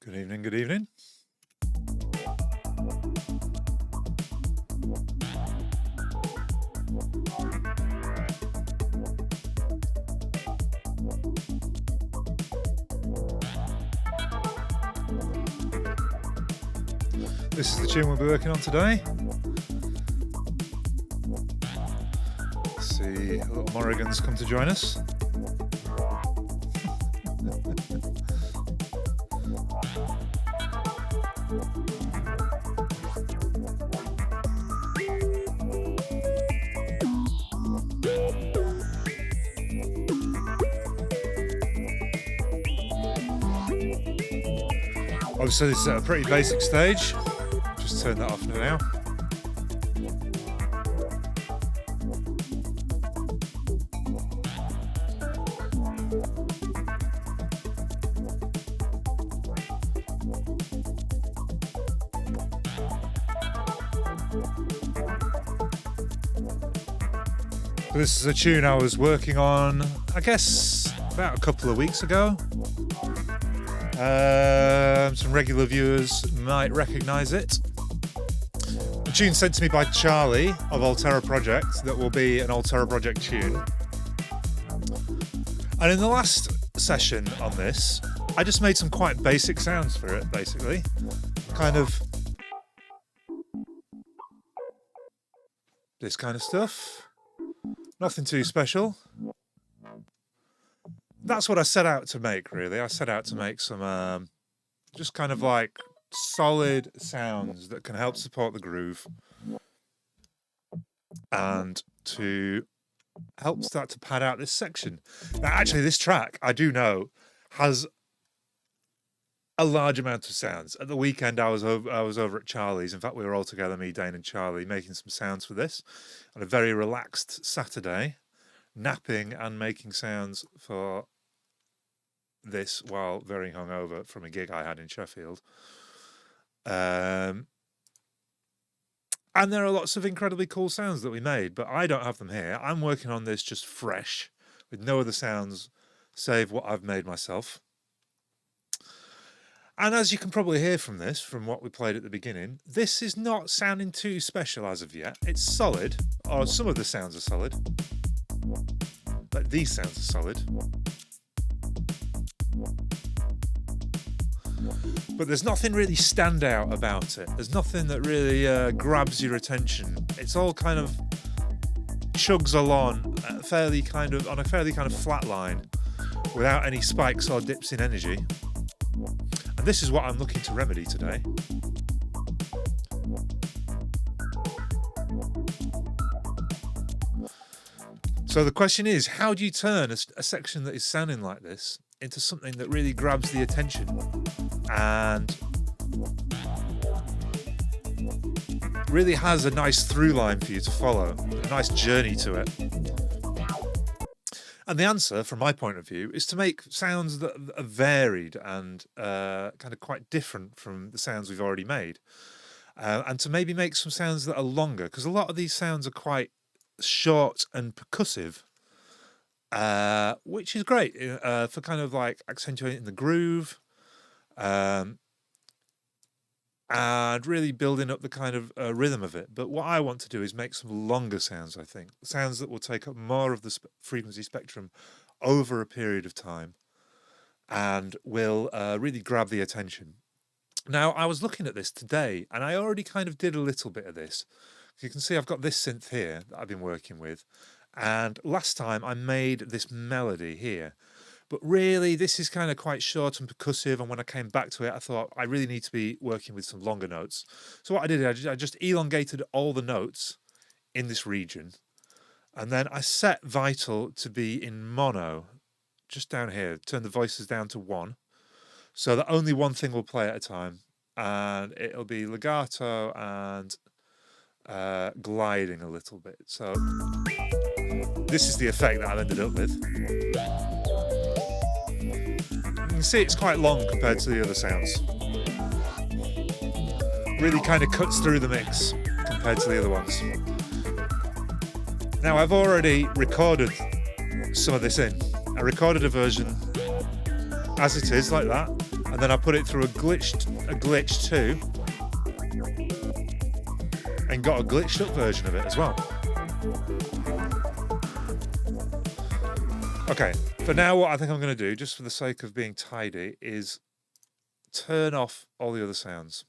Good evening, good evening. This is the tune we'll be working on today. Let's see, little Morrigan's come to join us. Obviously this is at a pretty basic stage. Just turn that off now. This is a tune I was working on, I guess, about a couple of weeks ago. Some regular viewers might recognise it. A tune sent to me by Charlie of Altera Project that will be an Altera Project tune. And in the last session on this, I just made some quite basic sounds for it, basically. Kind of this kind of stuff. Nothing too special. That's what I set out to make, really. I set out to make some just kind of like solid sounds that can help support the groove and to help start to pad out this section. Now, actually, this track, I do know, has a large amount of sounds. At the weekend, I was over at Charlie's. In fact, we were all together, me, Dane and Charlie, making some sounds for this on a very relaxed Saturday, napping and making sounds for this while very hungover from a gig I had in Sheffield. And there are lots of incredibly cool sounds that we made, but I don't have them here. I'm working on this just fresh with no other sounds save what I've made myself. And as you can probably hear from this, from what we played at the beginning, this is not sounding too special as of yet. It's solid, or some of the sounds are solid. Like these sounds are solid. But there's nothing really stand out about it. There's nothing that really grabs your attention. It's all kind of chugs along on a fairly kind of flat line without any spikes or dips in energy. And this is what I'm looking to remedy today. So the question is, how do you turn a section that is sounding like this into something that really grabs the attention and really has a nice through line for you to follow, a nice journey to it? And the answer, from my point of view, is to make sounds that are varied and kind of quite different from the sounds we've already made. And to maybe make some sounds that are longer, because a lot of these sounds are quite short and percussive, which is great for kind of like accentuating the groove and really building up the kind of rhythm of it. But what I want to do is make some longer sounds, I think. Sounds that will take up more of the frequency spectrum over a period of time and will really grab the attention. Now, I was looking at this today and I already kind of did a little bit of this. You can see I've got this synth here that I've been working with. And last time I made this melody here. But really, this is kind of quite short and percussive. And when I came back to it, I thought I really need to be working with some longer notes. So what I did, I just elongated all the notes in this region. And then I set vital to be in mono, just down here. Turn the voices down to 1. So that only one thing will play at a time. And it'll be legato and gliding a little bit. So this is the effect that I've ended up with. You can see it's quite long compared to the other sounds. Really kind of cuts through the mix compared to the other ones. Now I've already recorded some of this in. I recorded a version as it is, like that, And then I put it through a glitch too, and got a glitched up version of it as well. Okay, for now what I think I'm going to do, just for the sake of being tidy, is turn off all the other sounds,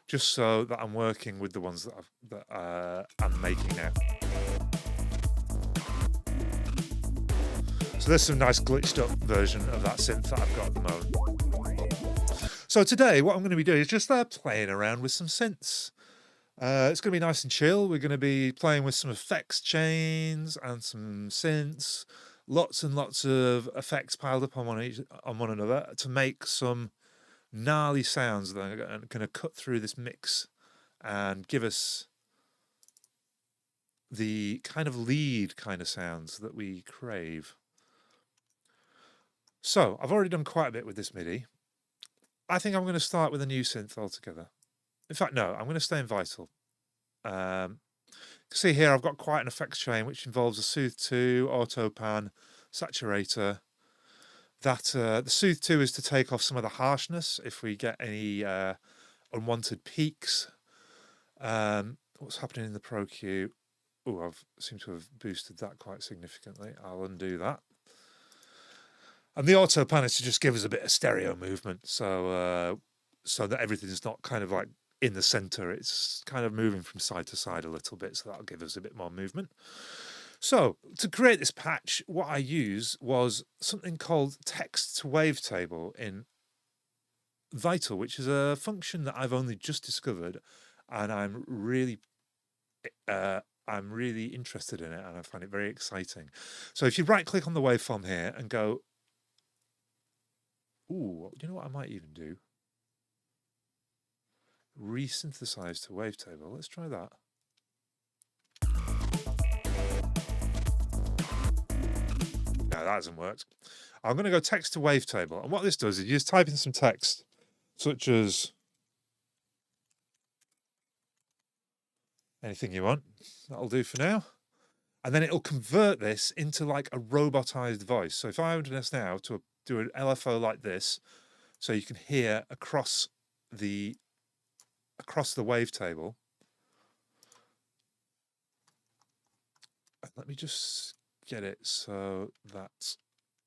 just so that I'm working with the ones that I'm making now. So there's some nice glitched up version of that synth that I've got at the moment. So today what I'm going to be doing is just playing around with some synths. It's going to be nice and chill. We're going to be playing with some effects chains and some synths, lots and lots of effects piled up on one another to make some gnarly sounds that are going to cut through this mix and give us the kind of lead kind of sounds that we crave. So I've already done quite a bit with this MIDI. I think I'm going to start with a new synth altogether. In fact, no, I'm going to stay in Vital. You can see here I've got quite an effects chain which involves a Soothe 2, Auto Pan, Saturator. The Soothe 2 is to take off some of the harshness if we get any unwanted peaks. What's happening in the Pro Q? Oh, I seem to have boosted that quite significantly. I'll undo that. And the Auto Pan is to just give us a bit of stereo movement, so that everything's not kind of like in the center. It's kind of moving from side to side a little bit, so that'll give us a bit more movement. So to create this patch, what I used was something called text to wavetable in Vital, which is a function that I've only just discovered, and I'm really interested in it, and I find it very exciting. So if you right click on the waveform here and go, ooh, you know what I might even do? Resynthesize to wavetable. Let's try that. No, that hasn't worked. I'm going to go text to wavetable. And what this does is you just type in some text, such as anything you want. That'll do for now. And then it'll convert this into like a robotized voice. So if I were to this now to do an LFO like this, so you can hear across the wavetable. Let me just get it so that,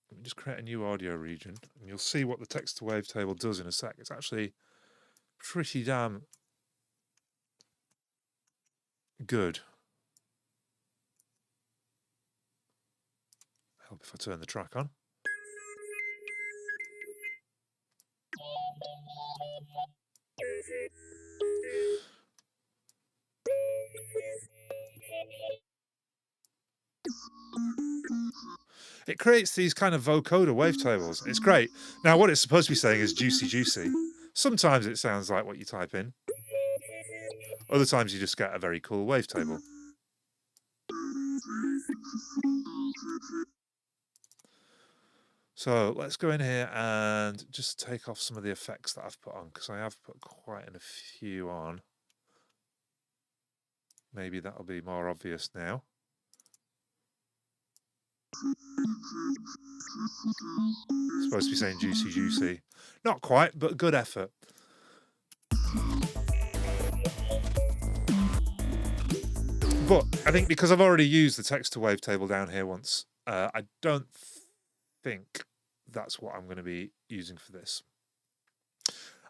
let me just create a new audio region, and you'll see what the text to wavetable does in a sec. It's actually pretty damn good. Help if I turn the track on. It creates these kind of vocoder wavetables. It's great. Now, what it's supposed to be saying is juicy, juicy. Sometimes it sounds like what you type in. Other times you just get a very cool wavetable. So let's go in here and just take off some of the effects that I've put on, because I have put quite a few on. Maybe that'll be more obvious now. It's supposed to be saying juicy, juicy. Not quite, but good effort. But I think because I've already used the text to wavetable down here once, I don't think that's what I'm going to be using for this.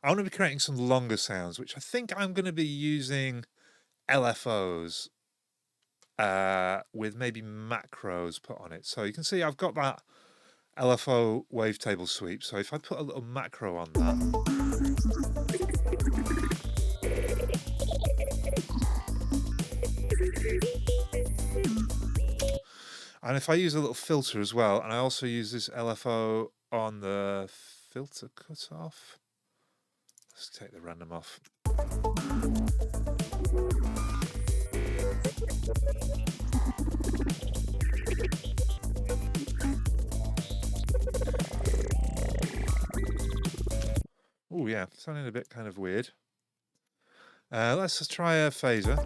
I want to be creating some longer sounds, which I think I'm going to be using LFOs with maybe macros put on it. So you can see I've got that LFO wavetable sweep. So if I put a little macro on that, and if I use a little filter as well, and I also use this LFO on the filter cutoff. Let's take the random off. Oh yeah, sounding a bit kind of weird. Let's just try a phaser.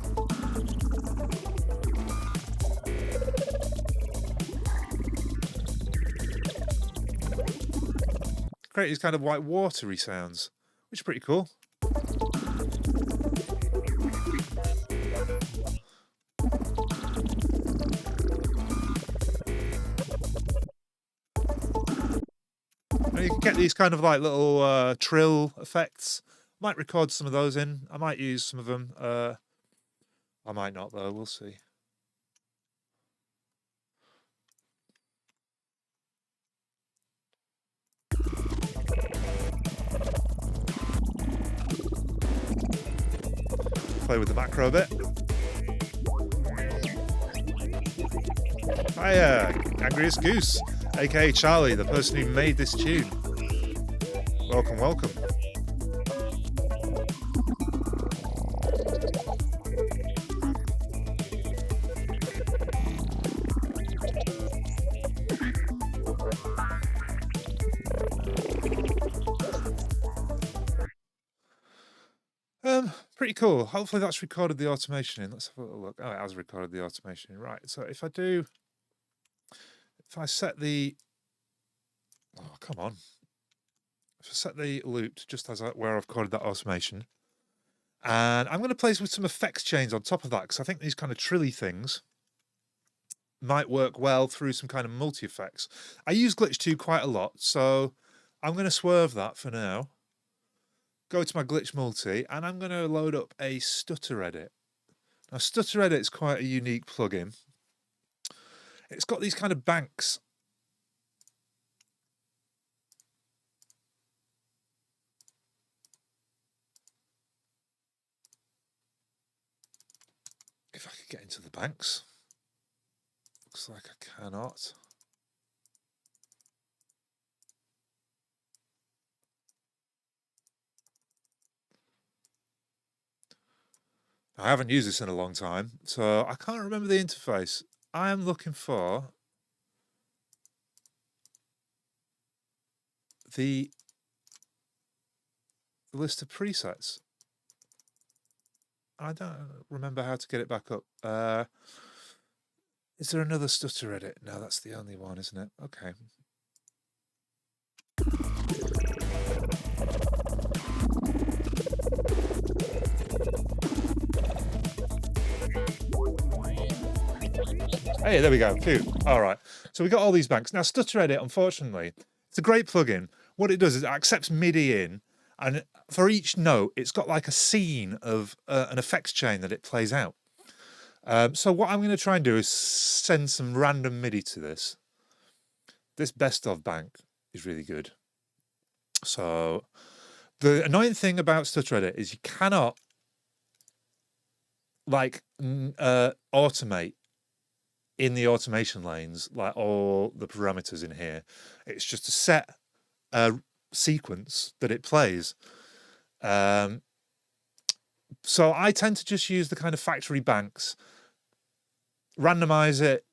create these kind of white watery sounds, which is pretty cool. And you can get these kind of like little trill effects. Might record some of those in. I might use some of them. I might not though, we'll see. Play with the macro a bit. Hiya, Angriest Goose, aka Charlie, the person who made this tune. Welcome, welcome. Pretty cool. Hopefully that's recorded the automation in. Let's have a little look. Oh, it has recorded the automation in. Right. So if I set the, oh, come on. If I set the loop to just as where I've recorded that automation, and I'm going to play with some effects chains on top of that, because I think these kind of trilly things might work well through some kind of multi-effects. I use Glitch 2 quite a lot, so I'm going to swerve that for now. Go to my Glitch Multi, and I'm going to load up a Stutter Edit. Now, Stutter Edit is quite a unique plugin. It's got these kind of banks. If I could get into the banks. Looks like I cannot. I haven't used this in a long time, so I can't remember the interface. I am looking for the list of presets. I don't remember how to get it back up. Is there another Stutter Edit? No, that's the only one, isn't it? Okay. Hey, there we go. Phew. All right. So we got all these banks. Now, Stutter Edit, unfortunately, it's a great plugin. What it does is it accepts MIDI in, and for each note, it's got like a scene of an effects chain that it plays out. So what I'm going to try and do is send some random MIDI to this. This best of bank is really good. So the annoying thing about Stutter Edit is you cannot like automate in the automation lanes, like all the parameters in here. It's just a set sequence that it plays. So I tend to just use the kind of factory banks, randomize it,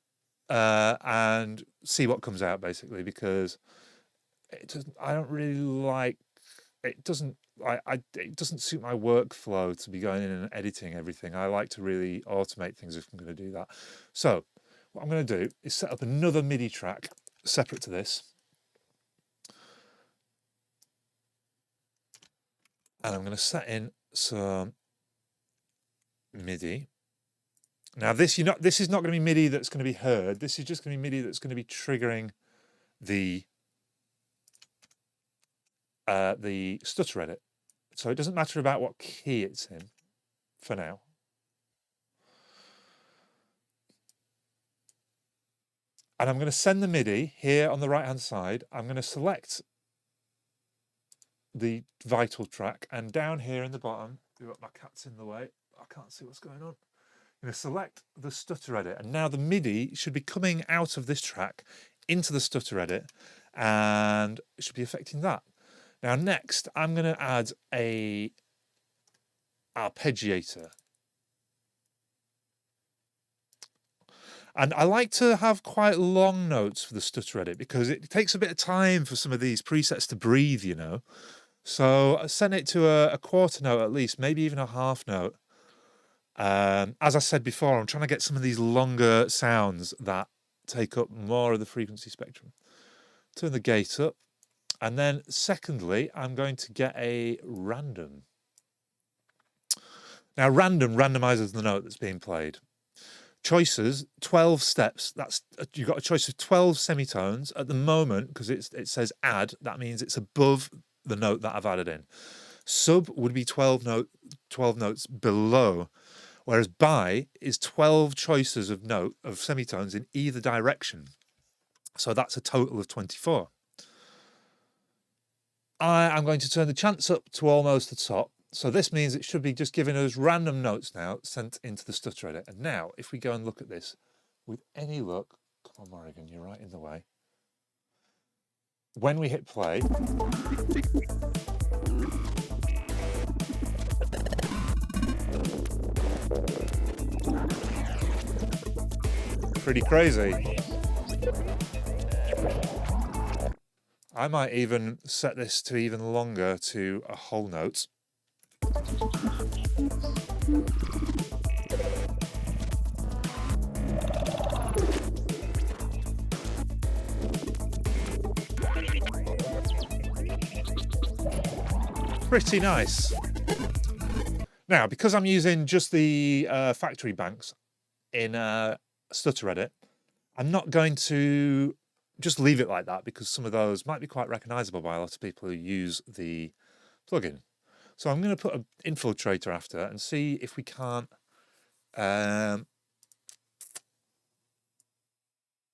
and see what comes out, basically, because I don't really like it. It doesn't suit my workflow to be going in and editing everything. I like to really automate things if I'm going to do that. So what I'm going to do is set up another MIDI track separate to this. And I'm going to set in some MIDI. Now this is not going to be MIDI that's going to be heard. This is just going to be MIDI that's going to be triggering the Stutter Edit. So it doesn't matter about what key it's in for now. And I'm going to send the MIDI here on the right-hand side. I'm going to select the vital track, and down here in the bottom, my cat's in the way, I can't see what's going on. I'm going to select the Stutter Edit, and now the MIDI should be coming out of this track into the Stutter Edit, and it should be affecting that. Now next, I'm going to add a arpeggiator. And I like to have quite long notes for the Stutter Edit because it takes a bit of time for some of these presets to breathe, you know. So I send it to a quarter note at least, maybe even a half note. As I said before, I'm trying to get some of these longer sounds that take up more of the frequency spectrum. Turn the gate up, And then secondly, I'm going to get a random. Now random randomizes the note that's being played. Choices, 12 steps. That's you've got a choice of 12 semitones at the moment because it says add. That means it's above the note that I've added in. Sub would be 12 notes below, whereas bi is 12 choices of semitones in either direction. So that's a total of 24. I am going to turn the chance up to almost the top. So this means it should be just giving us random notes now sent into the stutter edit. And now, if we go and look at this, with any luck, come on, Morrigan, you're right in the way. When we hit play, pretty crazy. I might even set this to even longer to a whole note. Pretty nice. Now, because I'm using just the factory banks in stutter edit, I'm not going to just leave it like that because some of those might be quite recognizable by a lot of people who use the plugin. So I'm going to put an infiltrator after and see if we can't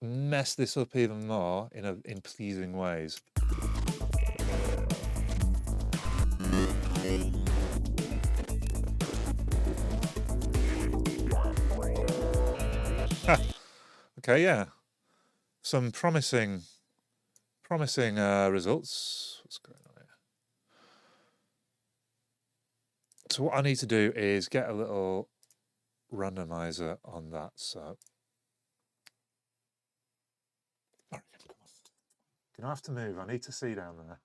mess this up even more in pleasing ways. Okay, yeah. Some promising results. What's going on here? So what I need to do is get a little randomizer on that. So you don't have to move. I need to see down there.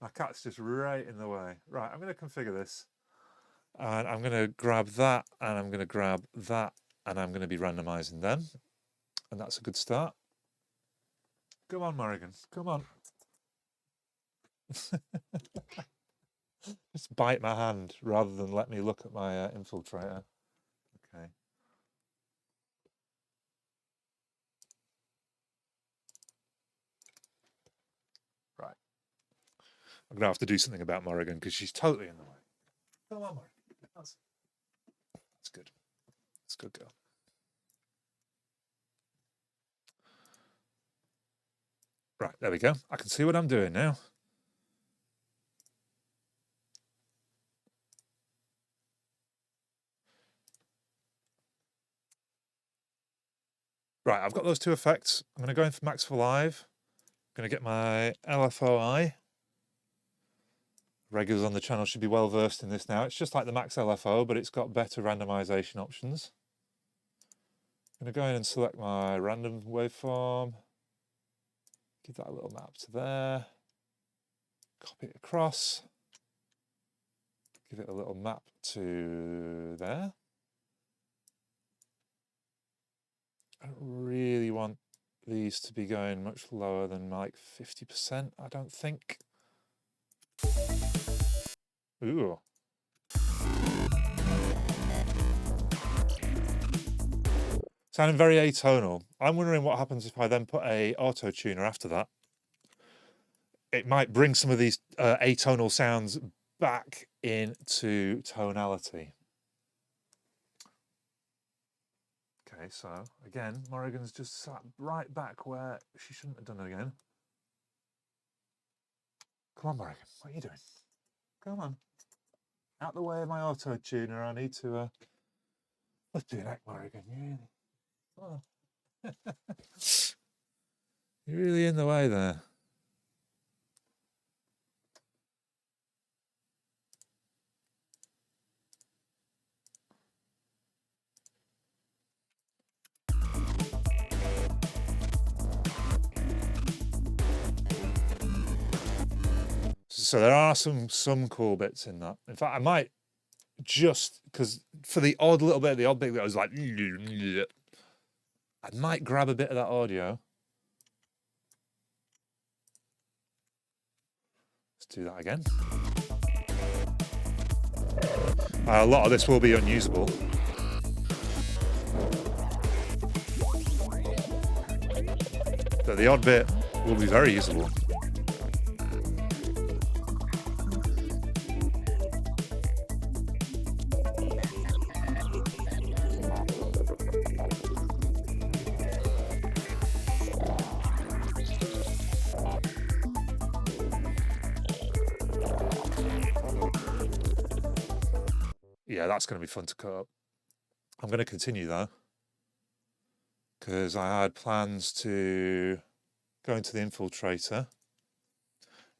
My cat's just right in the way. Right, I'm going to configure this. And I'm going to grab that, and I'm going to grab that, and I'm going to be randomizing them. And that's a good start. Come on, Morrigan. Come on. Just bite my hand rather than let me look at my infiltrator. Okay. Right. I'm going to have to do something about Morrigan because she's totally in the way. Come on, Morrigan. That's good. That's a good girl. Right, there we go. I can see what I'm doing now. Right, I've got those two effects. I'm going to go in for Max for Live. I'm going to get my LFOI. Regulars on the channel should be well versed in this now. It's just like the Max LFO, but it's got better randomization options. I'm going to go in and select my random waveform. Give that a little map to there. Copy it across. Give it a little map to there. I don't really want these to be going much lower than like 50%, I don't think. Ooh. Sounding very atonal. I'm wondering what happens if I then put a auto tuner after that. It might bring some of these atonal sounds back into tonality. Okay, so again, Morrigan's just sat right back where she shouldn't have done it again. Come on, Morrigan, what are you doing? Come on. Out the way of my auto tuner, I need to let's do that, Morrigan. Oh. You're really in the way there. So there are some cool bits in that. In fact, I might just, because for the odd little bit, the odd bit that I was like, I might grab a bit of that audio Let's do that again. A lot of this will be unusable. But the odd bit will be very usable. Yeah, that's going to be fun to cut up. I'm going to continue though, because I had plans to go into the infiltrator.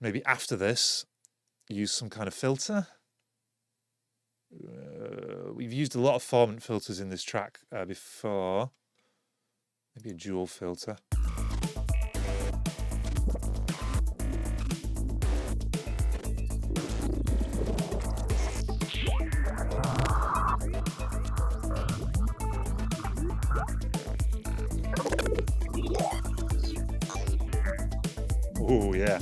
Maybe after this, use some kind of filter. We've used a lot of formant filters in this track before. Maybe a dual filter. Oh, yeah.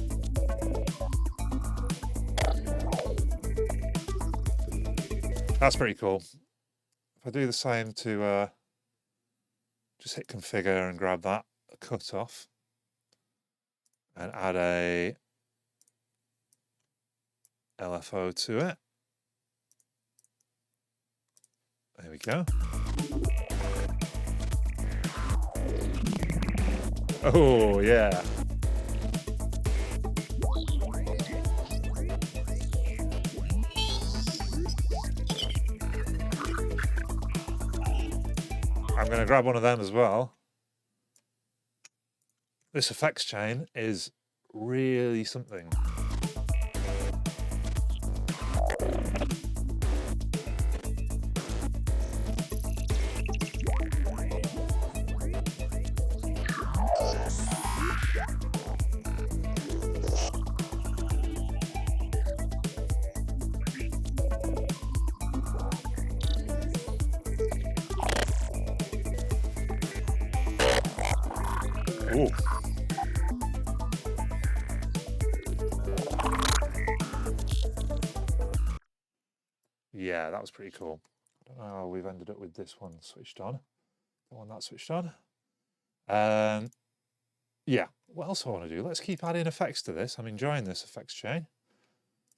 That's pretty cool. If I do the same to just hit configure and grab that cut off and add a LFO to it. There we go. Oh, yeah. I'm going to grab one of them as well. This effects chain is really something. Ooh. Yeah, that was pretty cool. I don't know how we've ended up with this one switched on. The one that switched on. Yeah, what else I want to do? Let's keep adding effects to this. I'm enjoying this effects chain.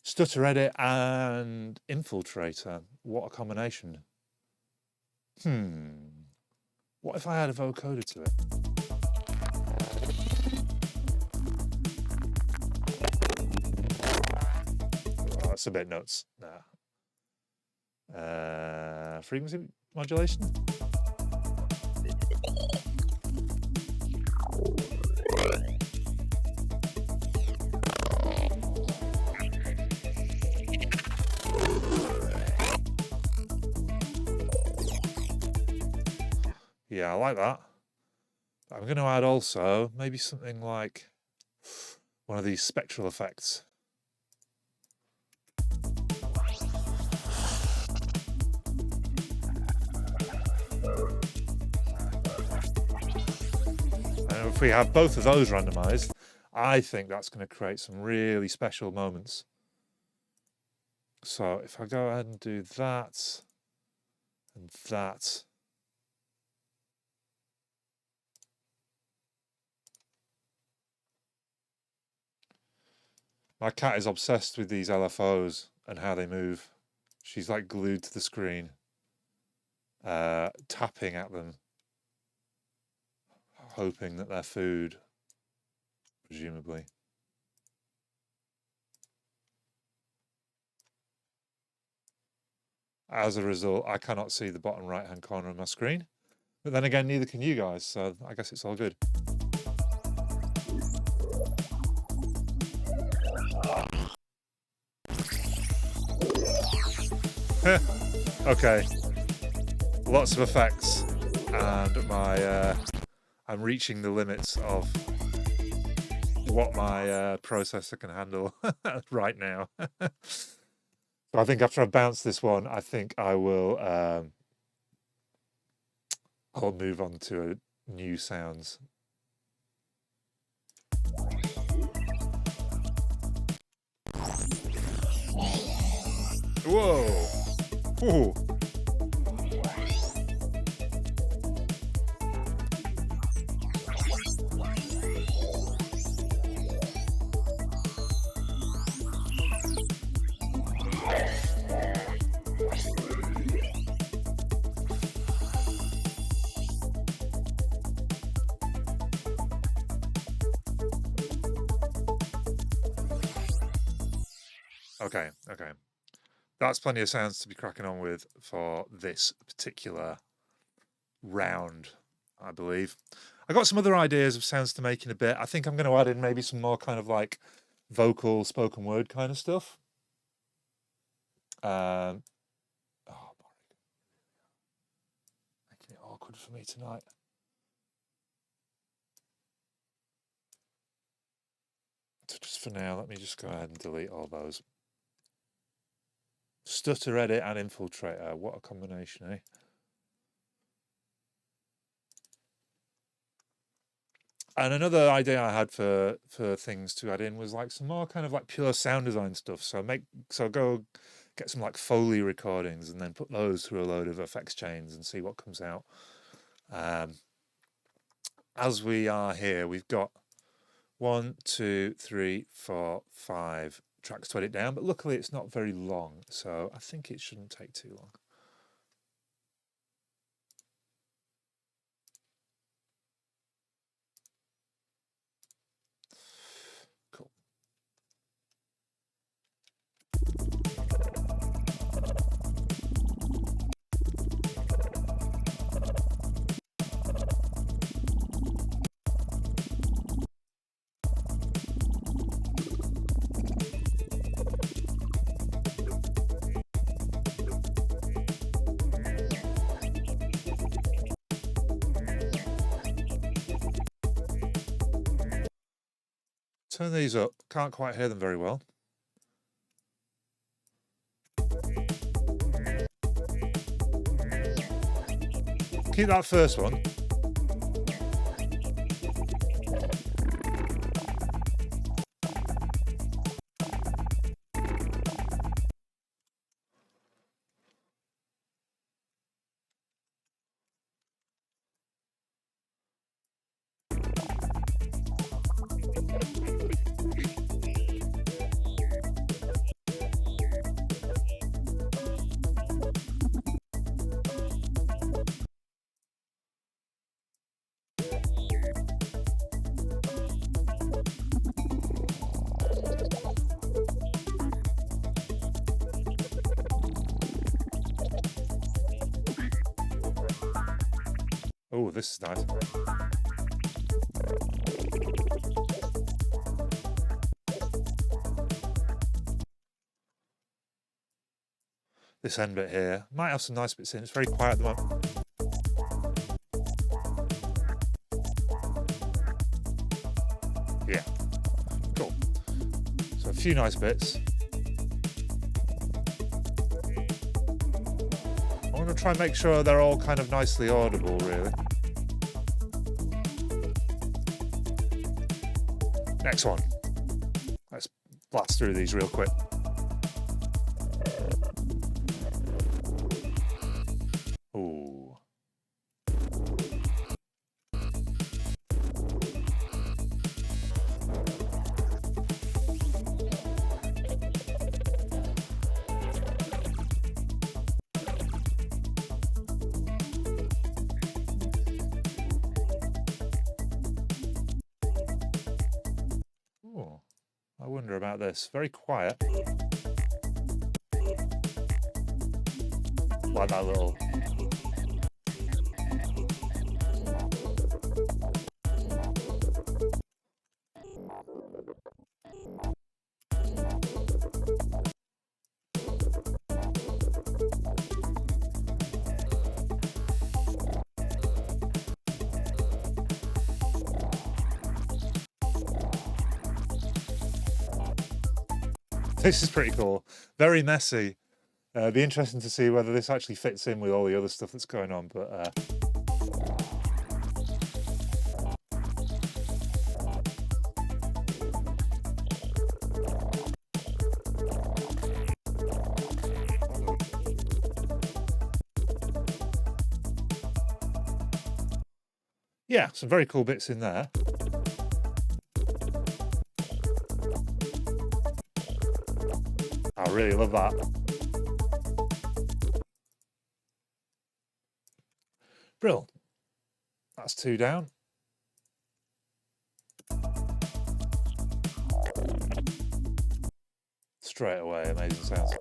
Stutter edit and infiltrator. What a combination. What if I add a vocoder to it? Oh, that's a bit nuts. Nah. Frequency modulation? Yeah, I like that. I'm going to add also maybe something like one of these spectral effects. And if we have both of those randomized, I think that's going to create some really special moments. So if I go ahead and do that and that. My cat is obsessed with these LFOs and how they move. She's like glued to the screen, tapping at them, hoping that they're food, presumably. As a result, I cannot see the bottom right-hand corner of my screen. But then again, neither can you guys, so I guess it's all good. Okay, lots of effects, and I'm reaching the limits of what my processor can handle right now. So I think after I bounce this one, I think I will I'll move on to new sounds. Whoa. Ooh. Okay, okay. That's plenty of sounds to be cracking on with for this particular round, I believe. I got some other ideas of sounds to make in a bit. I think I'm going to add in maybe some more kind of like vocal, spoken word kind of stuff. Oh, making it awkward for me tonight. So just for now, let me just go ahead and delete all those. Stutter edit and infiltrator. What a combination, eh? And another idea I had for things to add in was like some more kind of like pure sound design stuff. So go get some like Foley recordings and then put those through a load of effects chains and see what comes out. As we are here, we've got 1, 2, 3, 4, 5 tracks to edit down, but luckily it's not very long, so I think it shouldn't take too long. Cool. Turn these up. Can't quite hear them very well. Keep that first one. Oh, this is nice. This end bit here might have some nice bits in. It's very quiet at the moment. Yeah, cool. So a few nice bits. I'm going to try and make sure they're all kind of nicely audible, really. Next one. Let's blast through these real quick. Ooh. Ooh. I wonder about this. Very quiet. Like that little... This is pretty cool. Very messy. It'd be interesting to see whether this actually fits in with all the other stuff that's going on, but... yeah, some very cool bits in there. I really love that. Brill. That's 2 down. Straight away, amazing sounds.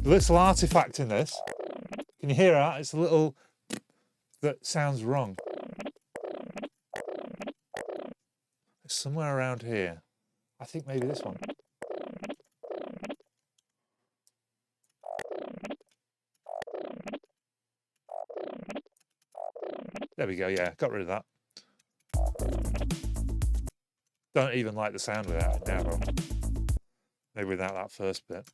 The little artifact in this, can you hear that? It's a little that sounds wrong. It's somewhere around here. I think maybe this one. There we go, yeah, got rid of that. Don't even like the sound without it now, bro. Maybe without that first bit.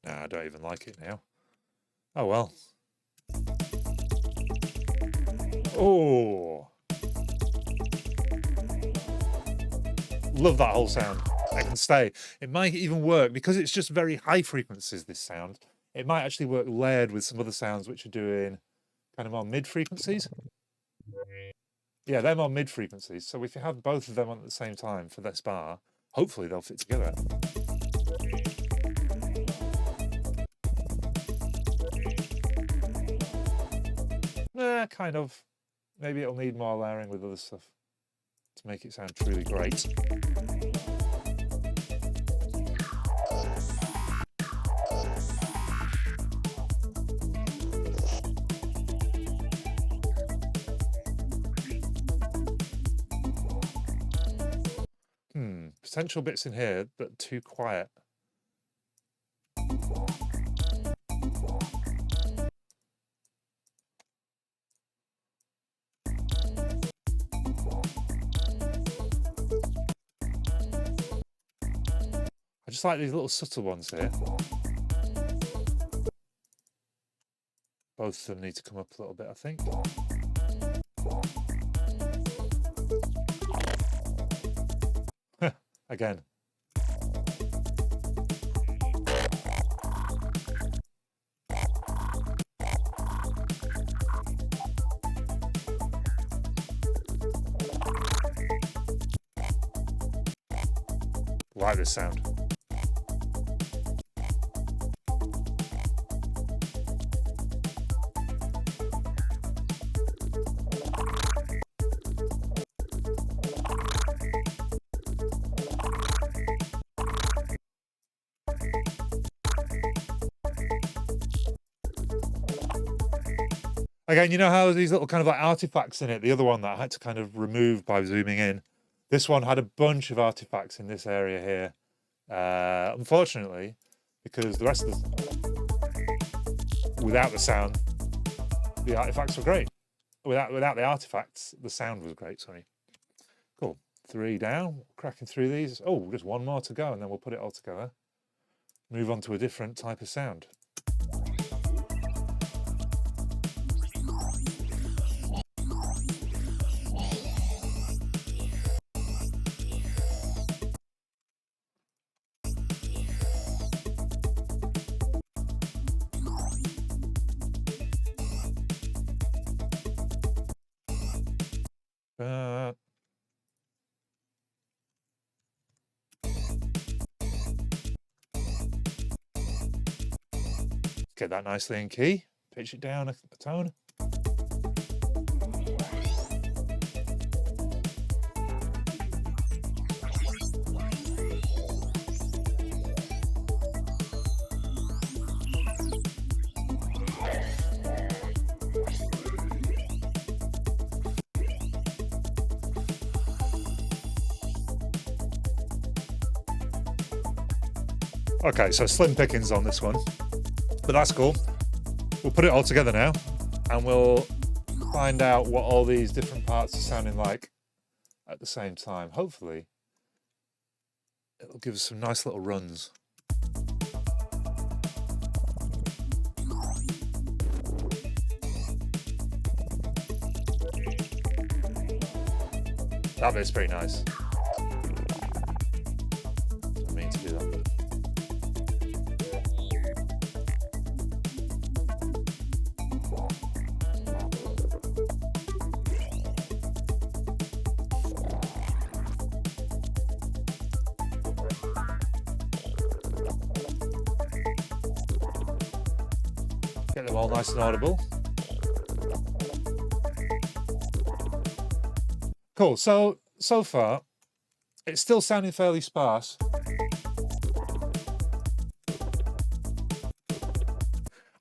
Nah, I don't even like it now. Oh well. Oh. Love that whole sound. I can stay. It might even work because it's just very high frequencies, this sound. It might actually work layered with some other sounds which are doing kind of more mid frequencies. Yeah, they're more mid frequencies. So if you have both of them on at the same time for this bar, hopefully they'll fit together. Kind of. Maybe it'll need more layering with other stuff to make it sound truly great. Potential bits in here, but too quiet. I just like these little subtle ones here. Both of them need to come up a little bit, I think. Again. Like this sound. Again, you know how these little kind of like artifacts in it, the other one that I had to kind of remove by zooming in, this one had a bunch of artifacts in this area here. Unfortunately, because the rest of without the sound, the artifacts were great. Without the artifacts, the sound was great, sorry. Cool, 3 down, cracking through these. Oh, just 1 more to go and then we'll put it all together. Move on to a different type of sound. Get that nicely in key, pitch it down a tone. Okay, so slim pickings on this one, but that's cool. We'll put it all together now and we'll find out what all these different parts are sounding like at the same time. Hopefully it'll give us some nice little runs. That bit's pretty nice. I mean to do that. Get them all nice and audible. Cool. So far, it's still sounding fairly sparse.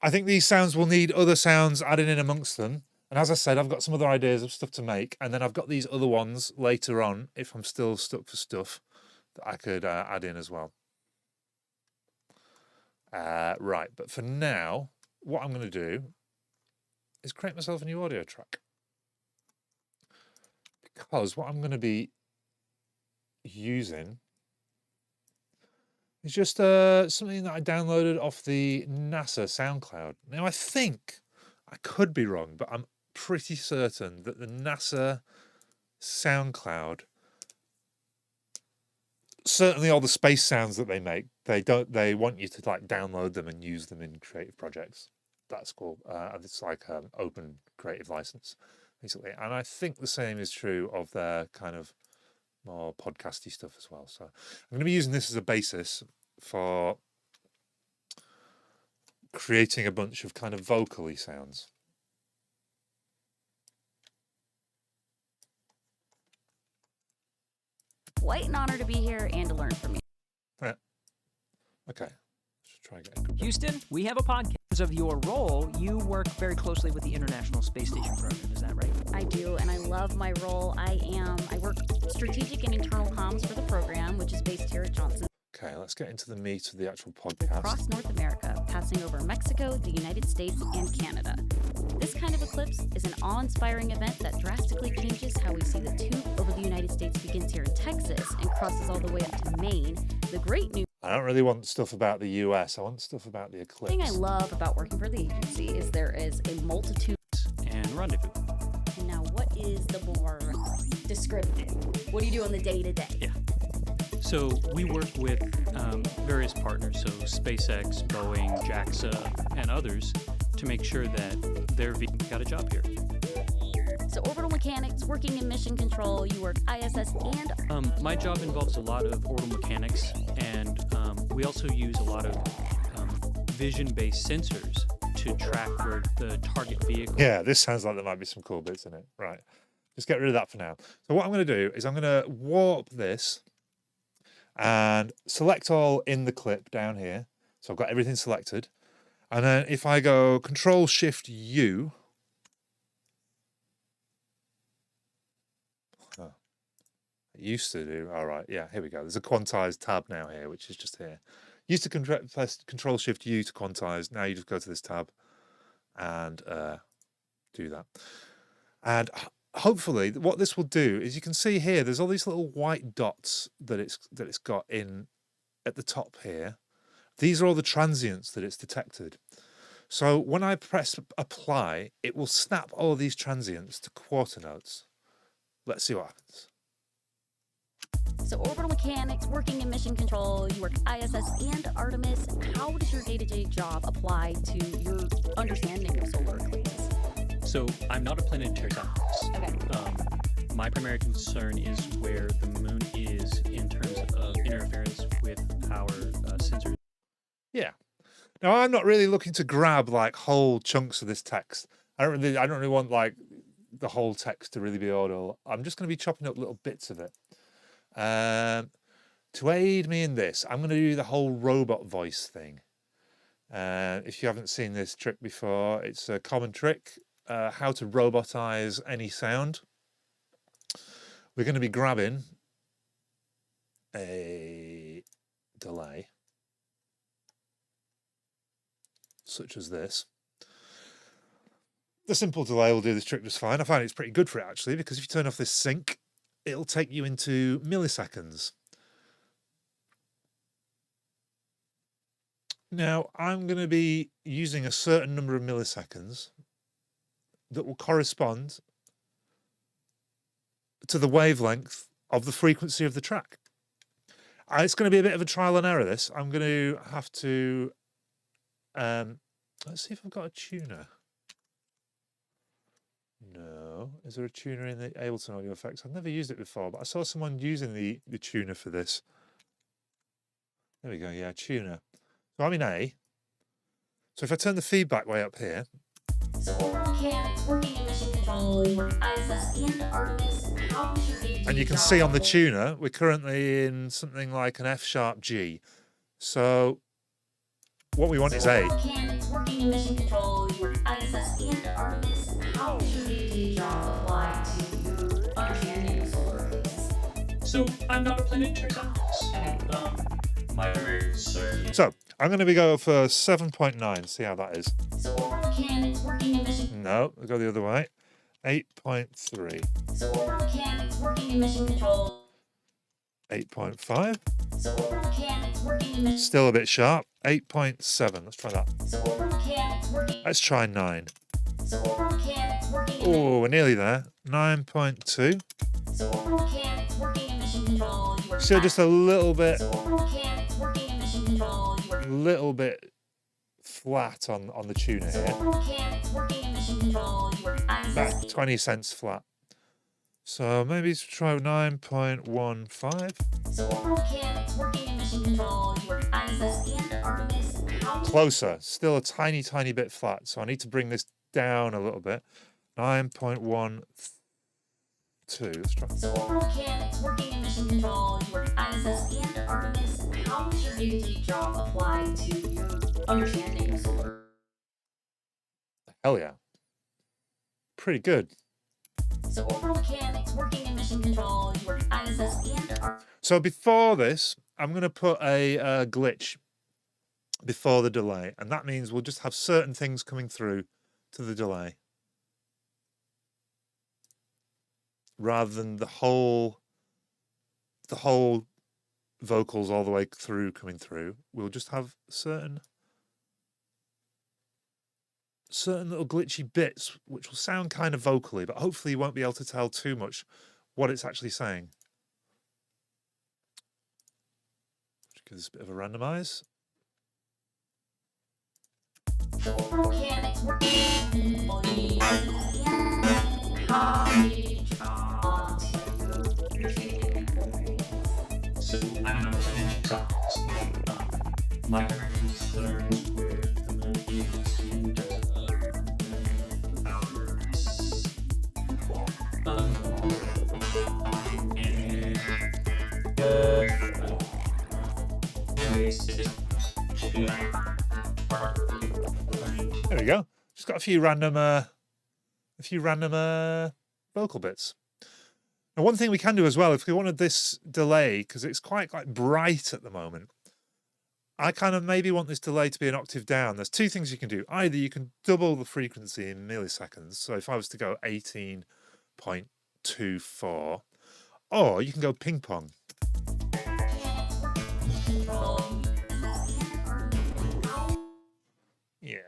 I think these sounds will need other sounds added in amongst them. And as I said, I've got some other ideas of stuff to make. And then I've got these other ones later on, if I'm still stuck for stuff, that I could add in as well. Right, but for now, what I'm going to do is create myself a new audio track. Because what I'm going to be using is just something that I downloaded off the NASA SoundCloud. Now, I think, I could be wrong, but I'm pretty certain that the NASA SoundCloud, certainly all the space sounds that they make, they want you to like download them and use them in creative projects. That's cool. It's like an open creative license, basically. And I think the same is true of their kind of more podcasty stuff as well. So I'm going to be using this as a basis for creating a bunch of kind of vocally sounds. Quite an honor to be here and to learn from you. Yeah. Okay. Let's try again. Houston, we have a podcast. Of your role, you work very closely with the International Space Station program. Is that right? I do, and I love my role. I work strategic and internal comms for the program, which is based here at Johnson. Okay, let's get into the meat of the actual podcast. Across North America, passing over Mexico, the United States, and Canada. This kind of eclipse is an awe-inspiring event that drastically changes how we see the tube over the United States begins here in Texas and crosses all the way up to Maine. The great news. I don't really want stuff about the US. I want stuff about the eclipse. The thing I love about working for the agency is there is a multitude and rendezvous. And now, what is the more descriptive? What do you do on the day-to-day? Yeah. So we work with various partners, so SpaceX, Boeing, JAXA, and others, to make sure that their vehicle got a job here. So orbital mechanics, working in mission control, you work ISS and... My job involves a lot of orbital mechanics, and we also use a lot of vision-based sensors to track where the target vehicle... Yeah, this sounds like there might be some cool bits in it. Right. Just get rid of that for now. So what I'm going to do is I'm going to warp this and select all in the clip down here. So I've got everything selected. And then if I go Control-Shift-U... Used to do. All right. Yeah, here we go. There's a quantize tab now here, which is just here. Used to press Control-Shift-U to quantize. Now you just go to this tab and do that. And hopefully what this will do is you can see here, there's all these little white dots that it's got in at the top here. These are all the transients that it's detected. So when I press apply, it will snap all these transients to quarter notes. Let's see what happens. So orbital mechanics, working in mission control, you work ISS and Artemis. How does your day-to-day job apply to your understanding of solar eclipses? So I'm not a planetary scientist. Okay. My primary concern is where the moon is in terms of interference with our sensors. Yeah. Now I'm not really looking to grab like whole chunks of this text. I don't really want like the whole text to really be audible. I'm just going to be chopping up little bits of it. To aid me in this, I'm going to do the whole robot voice thing. If you haven't seen this trick before, it's a common trick, how to robotize any sound. We're going to be grabbing a delay, such as this. The simple delay will do this trick just fine. I find it's pretty good for it actually, because if you turn off this sync, it'll take you into milliseconds. Now, I'm going to be using a certain number of milliseconds that will correspond to the wavelength of the frequency of the track. It's going to be a bit of a trial and error, this. I'm going to have to... let's see if I've got a tuner. No. Is there a tuner in the Ableton audio effects? I've never used it before, but I saw someone using the tuner for this. There we go. Yeah, tuner. So I'm in A. So if I turn the feedback way up here, and you can see on the tuner, we're currently in something like an F sharp G. So what we want is A. So I'm not playing So I'm going to go for 7.9, see how that is. No, we'll go the other way. 8.3. 8.5. Still a bit sharp. 8.7. Let's try that. Let's try 9. Oh, we're nearly there. 9.2. Still just a little bit flat on the tuner here. About 20 cents flat. So maybe try 9.15. Closer, still a tiny bit flat. So I need to bring this down a little bit. 9.12. Let's try. Hell yeah. Pretty good. So before this, I'm going to put a glitch before the delay, and that means we'll just have certain things coming through to the delay, rather than the whole vocals all the way through coming through. We'll just have certain little glitchy bits which will sound kind of vocally, but hopefully you won't be able to tell too much what it's actually saying. Just give this a bit of a randomize. So I'm not finishing songs. My concerns with the melodies and There we go. Just got a few random vocal bits. Now, one thing we can do as well, if we wanted this delay, because it's quite bright at the moment, I kind of maybe want this delay to be an octave down. There's two things you can do. Either you can double the frequency in milliseconds. So if I was to go 18.24, or you can go ping pong. Yeah.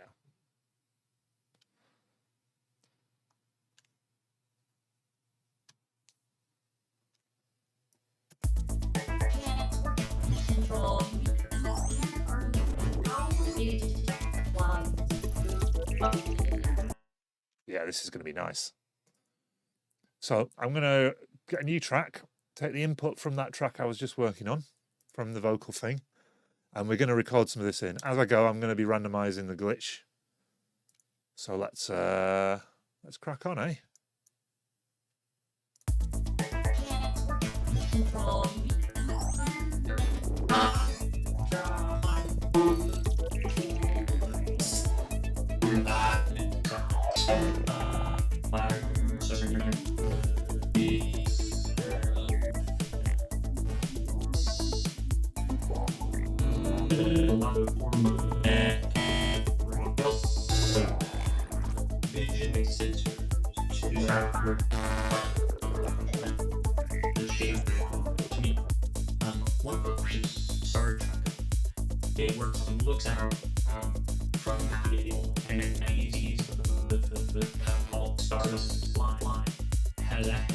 Yeah, this is going to be nice. So I'm going to get a new track, take the input from that track I was just working on, from the vocal thing, and we're going to record some of this in. As I go, I'm going to be randomizing the glitch. So let's crack on, eh? It works and looks at from the and easy the all stars line has that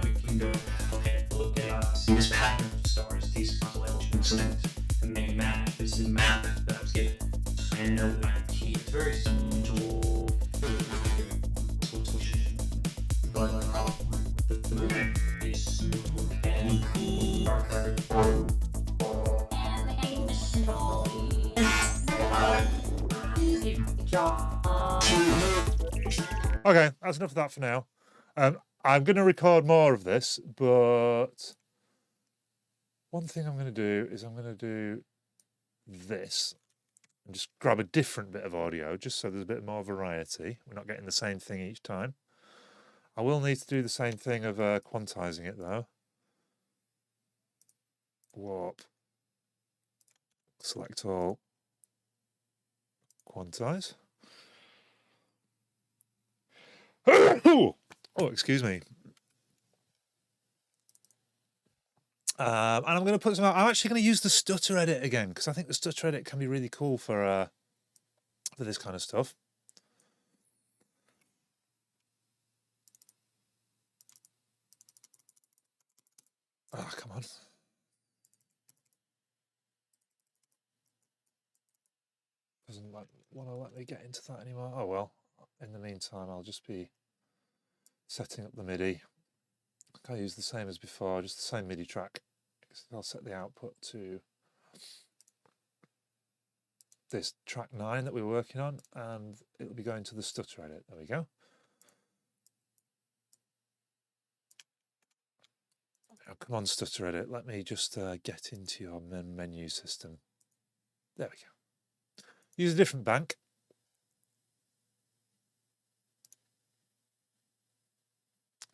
we can go okay look at this pattern of stars these constellations and they map this is a map that I was getting and know that key is very simple but the movement is smooth and cool. Okay, that's enough of that for now. I'm going to record more of this, but one thing I'm going to do is I'm going to do this and just grab a different bit of audio just so there's a bit more variety. We're not getting the same thing each time. I will need to do the same thing of quantizing it though. Warp, select all, quantize. Oh, excuse me. And I'm going to put some. I'm actually going to use the stutter edit again because I think the stutter edit can be really cool for this kind of stuff. Oh, come on. Doesn't want to let me get into that anymore. Oh well. In the meantime, I'll just be setting up the MIDI. I'll use the same as before, just the same MIDI track. I'll set the output to this track 9 that we were working on, and it'll be going to the stutter edit. There we go. Now, come on, stutter edit. Let me just get into your menu system. There we go. Use a different bank.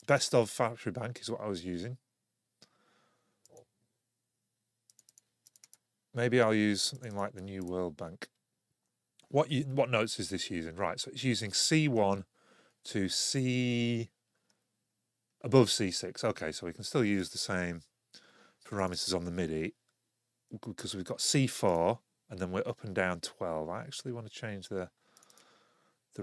Best of factory bank is what I was using. Maybe I'll use something like the New World Bank. What notes is this using? Right, so it's using C1 to C above C6. Okay, so we can still use the same parameters on the MIDI because we've got C4 and then we're up and down 12. I actually want to change the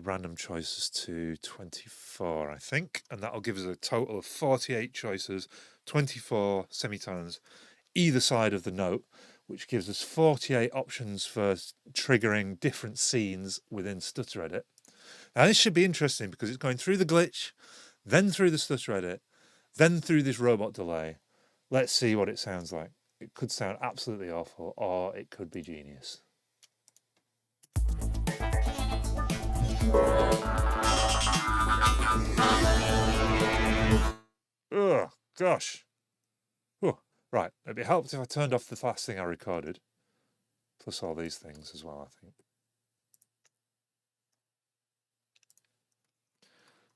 random choices to 24, I think, and that'll give us a total of 48 choices, 24 semitones either side of the note, which gives us 48 options for triggering different scenes within stutter edit. Now this should be interesting because it's going through the glitch, then through the stutter edit, then through this robot delay. Let's see what it sounds like. It could sound absolutely awful, or it could be genius. Oh, gosh. Oh, right, it'd be helpful if I turned off the last thing I recorded, plus all these things as well, I think.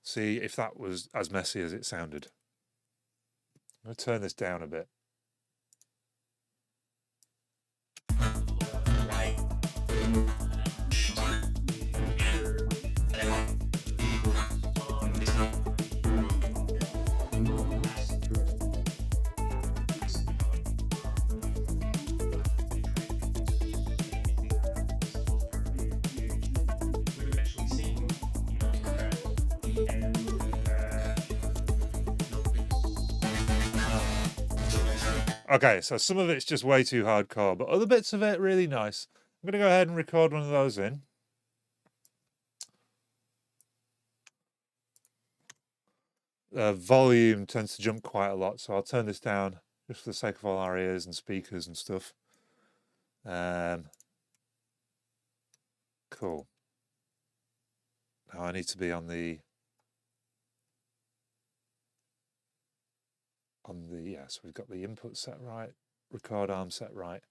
See if that was as messy as it sounded. I'm going to turn this down a bit. Okay, so some of it's just way too hardcore, but other bits of it really nice. I'm going to go ahead and record one of those in. Volume tends to jump quite a lot, so I'll turn this down just for the sake of all our ears and speakers and stuff. Cool. Now I need to be on the so we've got the input set right, record arm set right.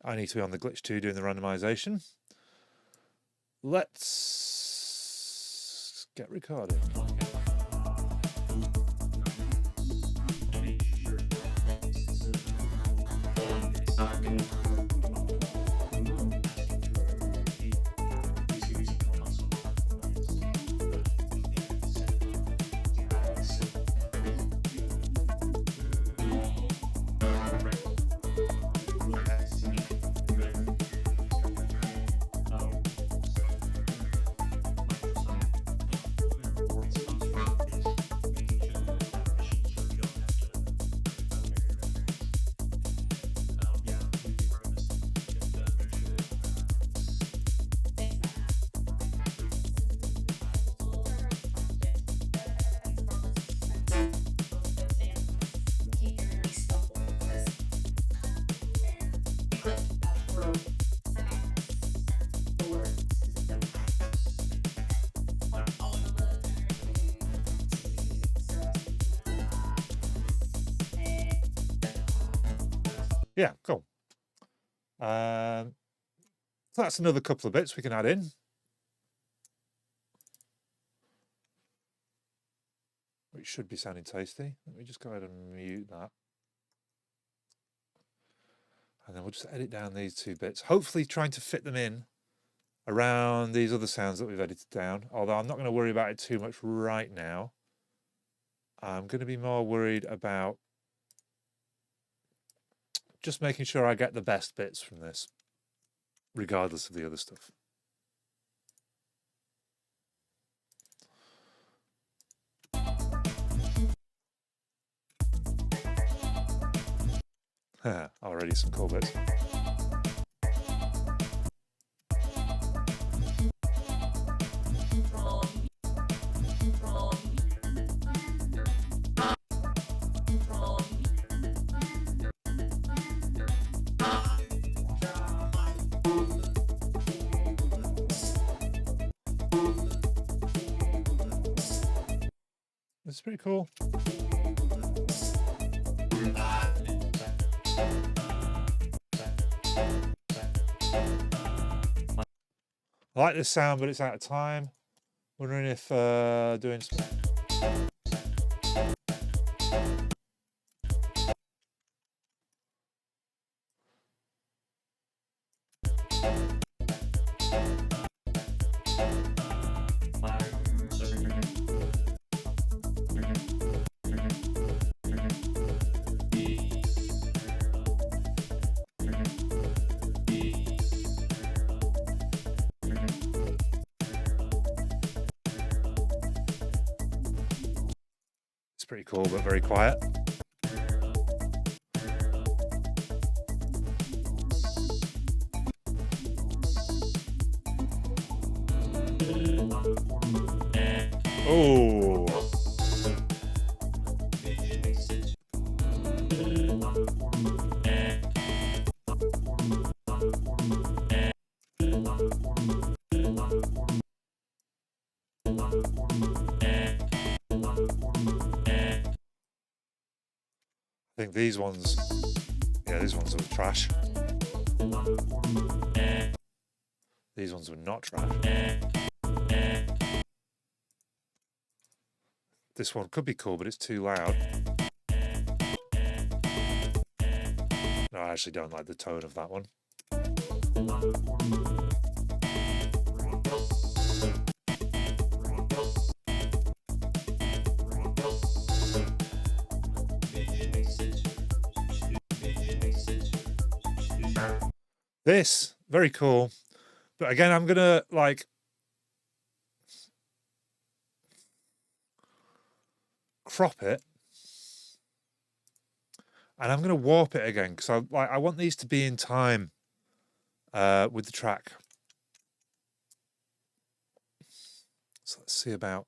I need to be on the glitch 2 doing the randomization. Let's get recorded. Yeah, cool. So that's another couple of bits we can add in. Which should be sounding tasty. Let me just go ahead and mute that. And then we'll just edit down these two bits, hopefully trying to fit them in around these other sounds that we've edited down, although I'm not going to worry about it too much right now. I'm going to be more worried about just making sure I get the best bits from this, regardless of the other stuff. Already some cool bits. It's pretty cool. I like this sound, but it's out of time. Wondering if doing some... Pretty cool, but very quiet. Oh. I think these ones, yeah, these ones were trash. These ones were not trash. This one could be cool, but it's too loud. No, I actually don't like the tone of that one. This, very cool. But again, I'm gonna like crop it, and I'm gonna warp it again because I want these to be in time with the track. So let's see about.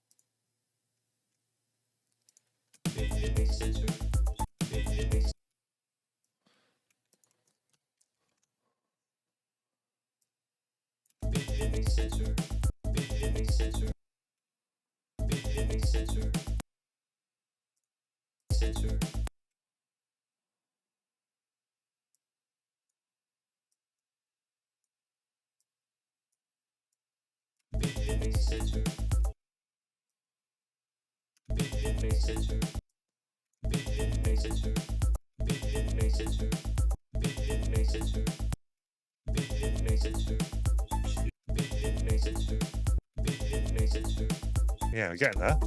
Yeah, we're getting there.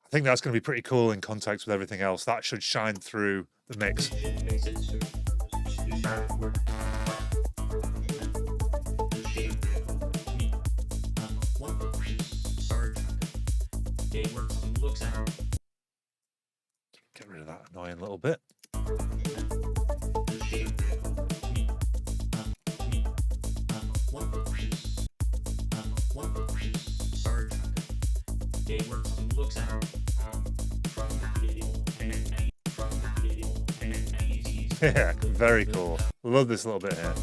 I think that's going to be pretty cool in context with everything else. That should shine through the mix. Get rid of that annoying little bit. Yeah, very cool. Love this little bit here.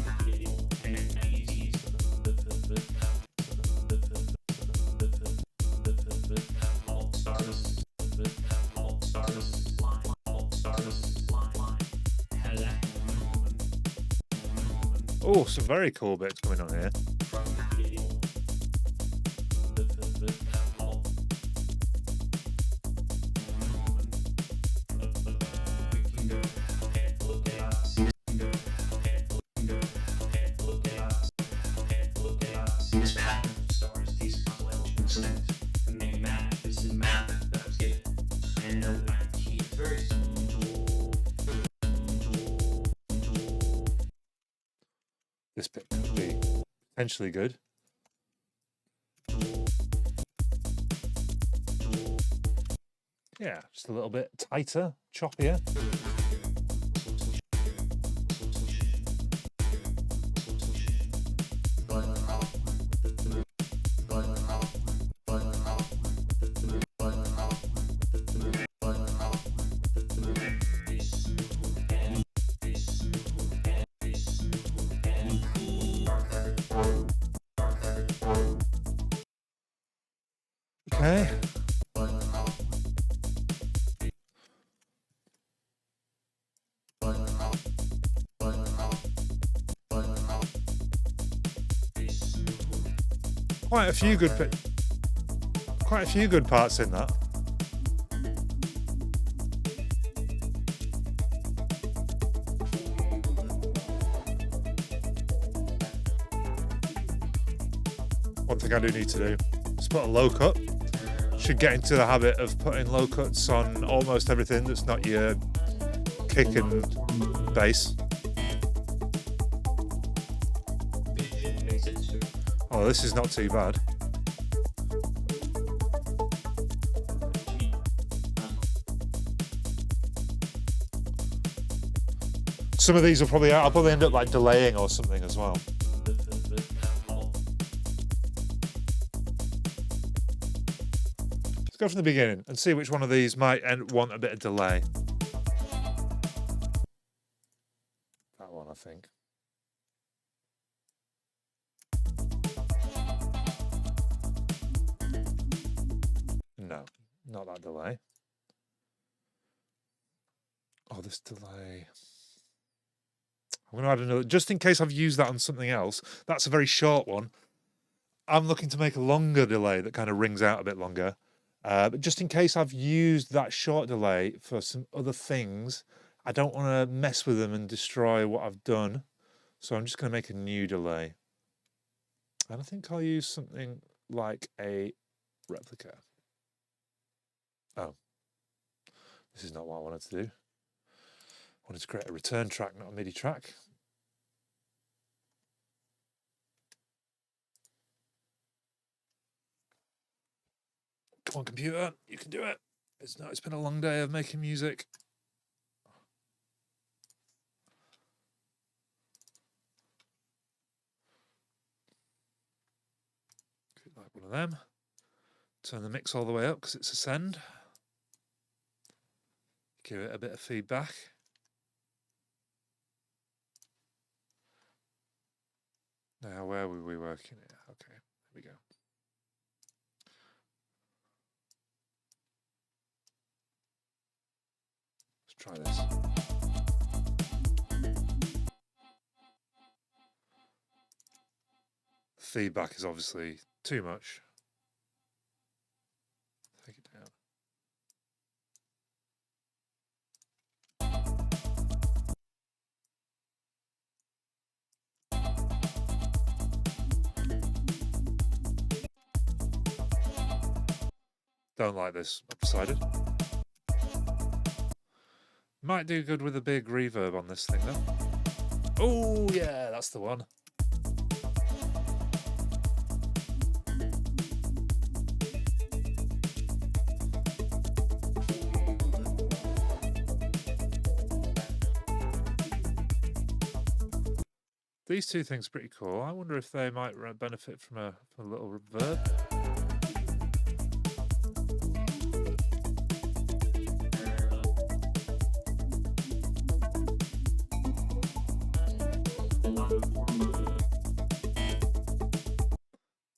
Oh, some very cool bits coming on here. This pattern of stars, these collections, and they map. This is a map that I was given. And no key. It's very simple. This bit could be potentially good. Yeah, just a little bit tighter, choppier. Okay. Quite a few good parts in that. One thing I do need to do is put a low cut. Should get into the habit of putting low cuts on almost everything that's not your kick and bass. Oh, this is not too bad. Some of these I'll probably end up like delaying or something as well. Let's go from the beginning and see which one of these might want a bit of delay. That one, I think. No, not that delay. Oh, this delay. I'm going to add another, just in case I've used that on something else. That's a very short one. I'm looking to make a longer delay that kind of rings out a bit longer. But just in case I've used that short delay for some other things, I don't want to mess with them and destroy what I've done. So I'm just going to make a new delay. And I think I'll use something like a replica. Oh, this is not what I wanted to do. I wanted to create a return track, not a MIDI track. Come on, computer, you can do it. It's been a long day of making music. Like one of them. Turn the mix all the way up because it's a send. Give it a bit of feedback. Now, where were we working it? Okay, here we go. Let's try this. Feedback is obviously too much. Take it down. Don't like this, I've decided. Might do good with a big reverb on this thing though. Oh yeah, that's the one. These two things are pretty cool. I wonder if they might benefit from a little reverb.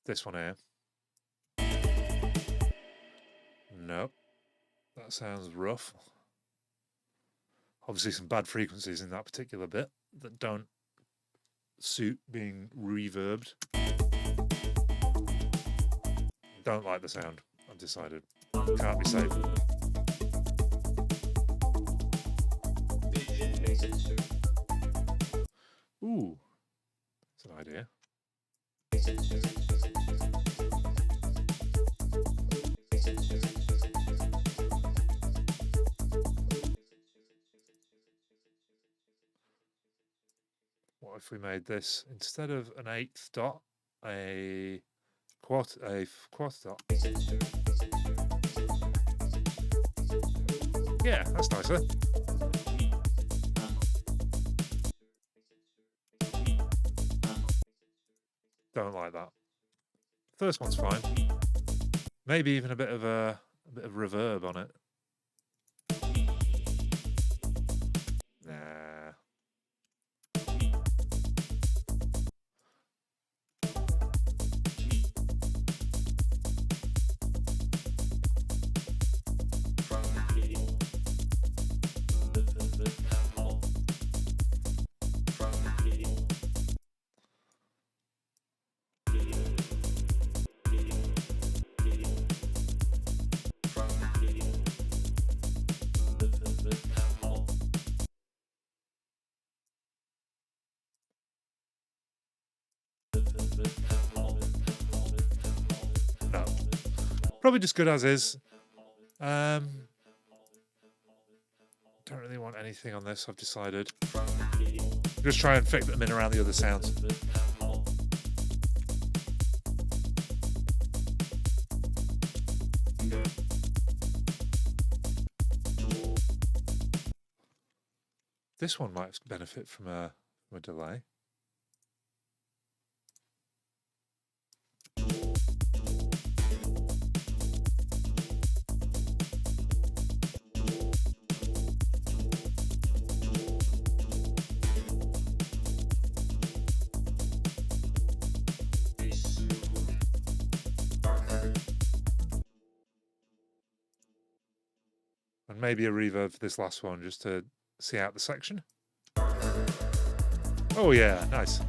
This one here. Nope. That sounds rough. Obviously some bad frequencies in that particular bit that don't suit being reverbed. Don't like the sound, I've decided. Can't be saved. Ooh, that's an idea. What if we made this, instead of an eighth dot, a quarter dot? Yeah, that's nicer. Don't like that. First one's fine. Maybe even a bit of reverb on it. Nah. No. Probably just good as is. Don't really want anything on this, I've decided. Just try and fit them in around the other sounds. This one might benefit from a delay. And maybe a reverb for this last one just to see out the section. Oh yeah, nice.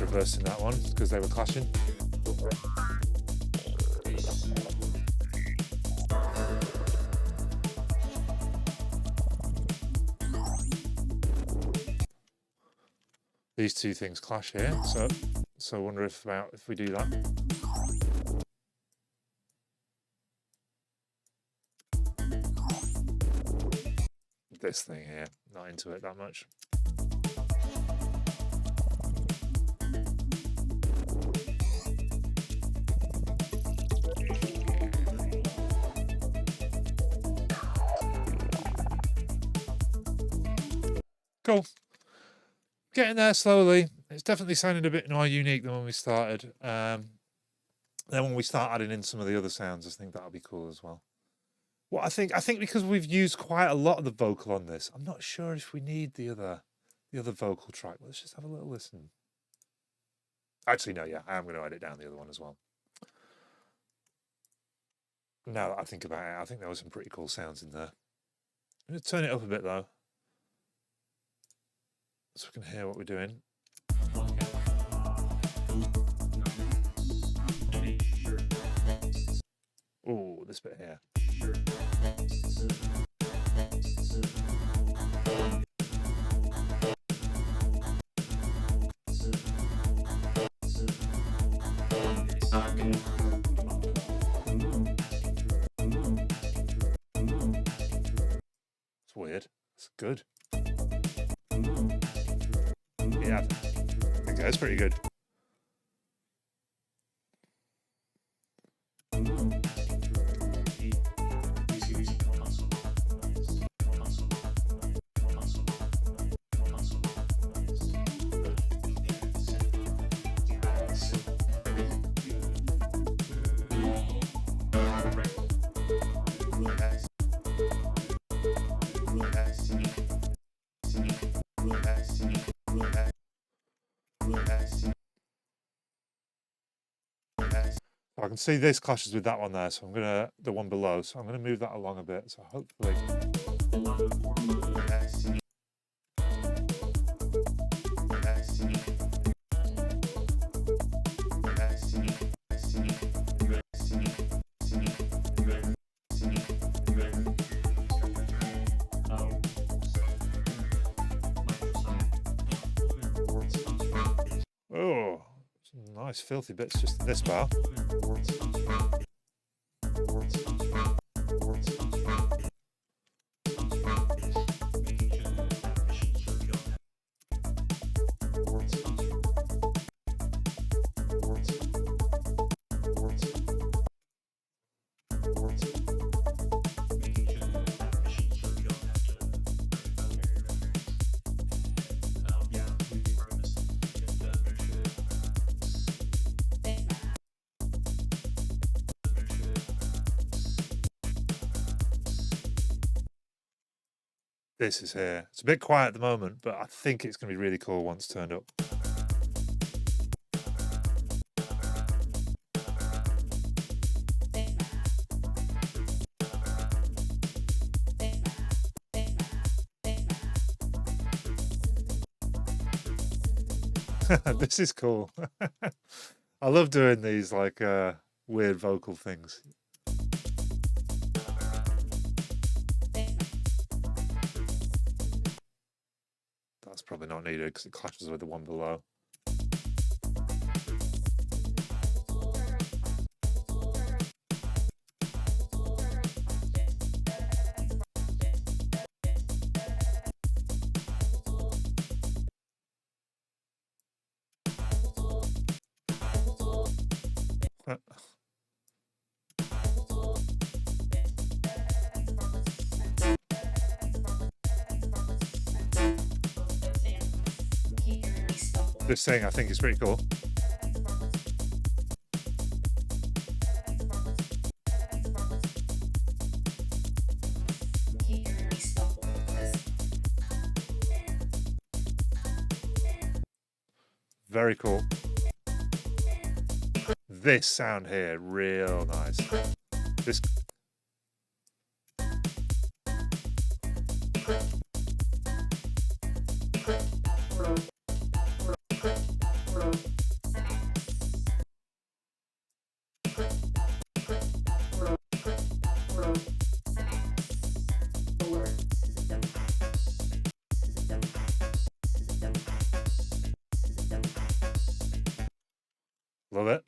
Reversing that one because they were clashing. These two things clash here, so I wonder if we do that. This thing here, not into it that much. Cool. Getting there slowly. It's definitely sounding a bit more unique than when we started. Then when we start adding in some of the other sounds, I think that'll be cool as well. What I think because we've used quite a lot of the vocal on this, I'm not sure if we need the other vocal track. Let's just have a little listen. Actually, no, yeah, I am going to edit down the other one as well. Now that I think about it, I think there were some pretty cool sounds in there. I'm going to turn it up a bit though, so we can hear what we're doing. Oh, this bit here. It's weird. It's good. Yeah, I think that's pretty good. I can see this clashes with that one there, so I'm gonna, the one below, so I'm gonna move that along a bit, so hopefully. Oh, some nice filthy bits just in this bar. This is here. It's a bit quiet at the moment, but I think it's going to be really cool once turned up. This is cool. I love doing these like weird vocal things. That's probably not needed because it clashes with the one below. This thing I think is pretty cool. Very cool. This sound here, real nice. This. Love it.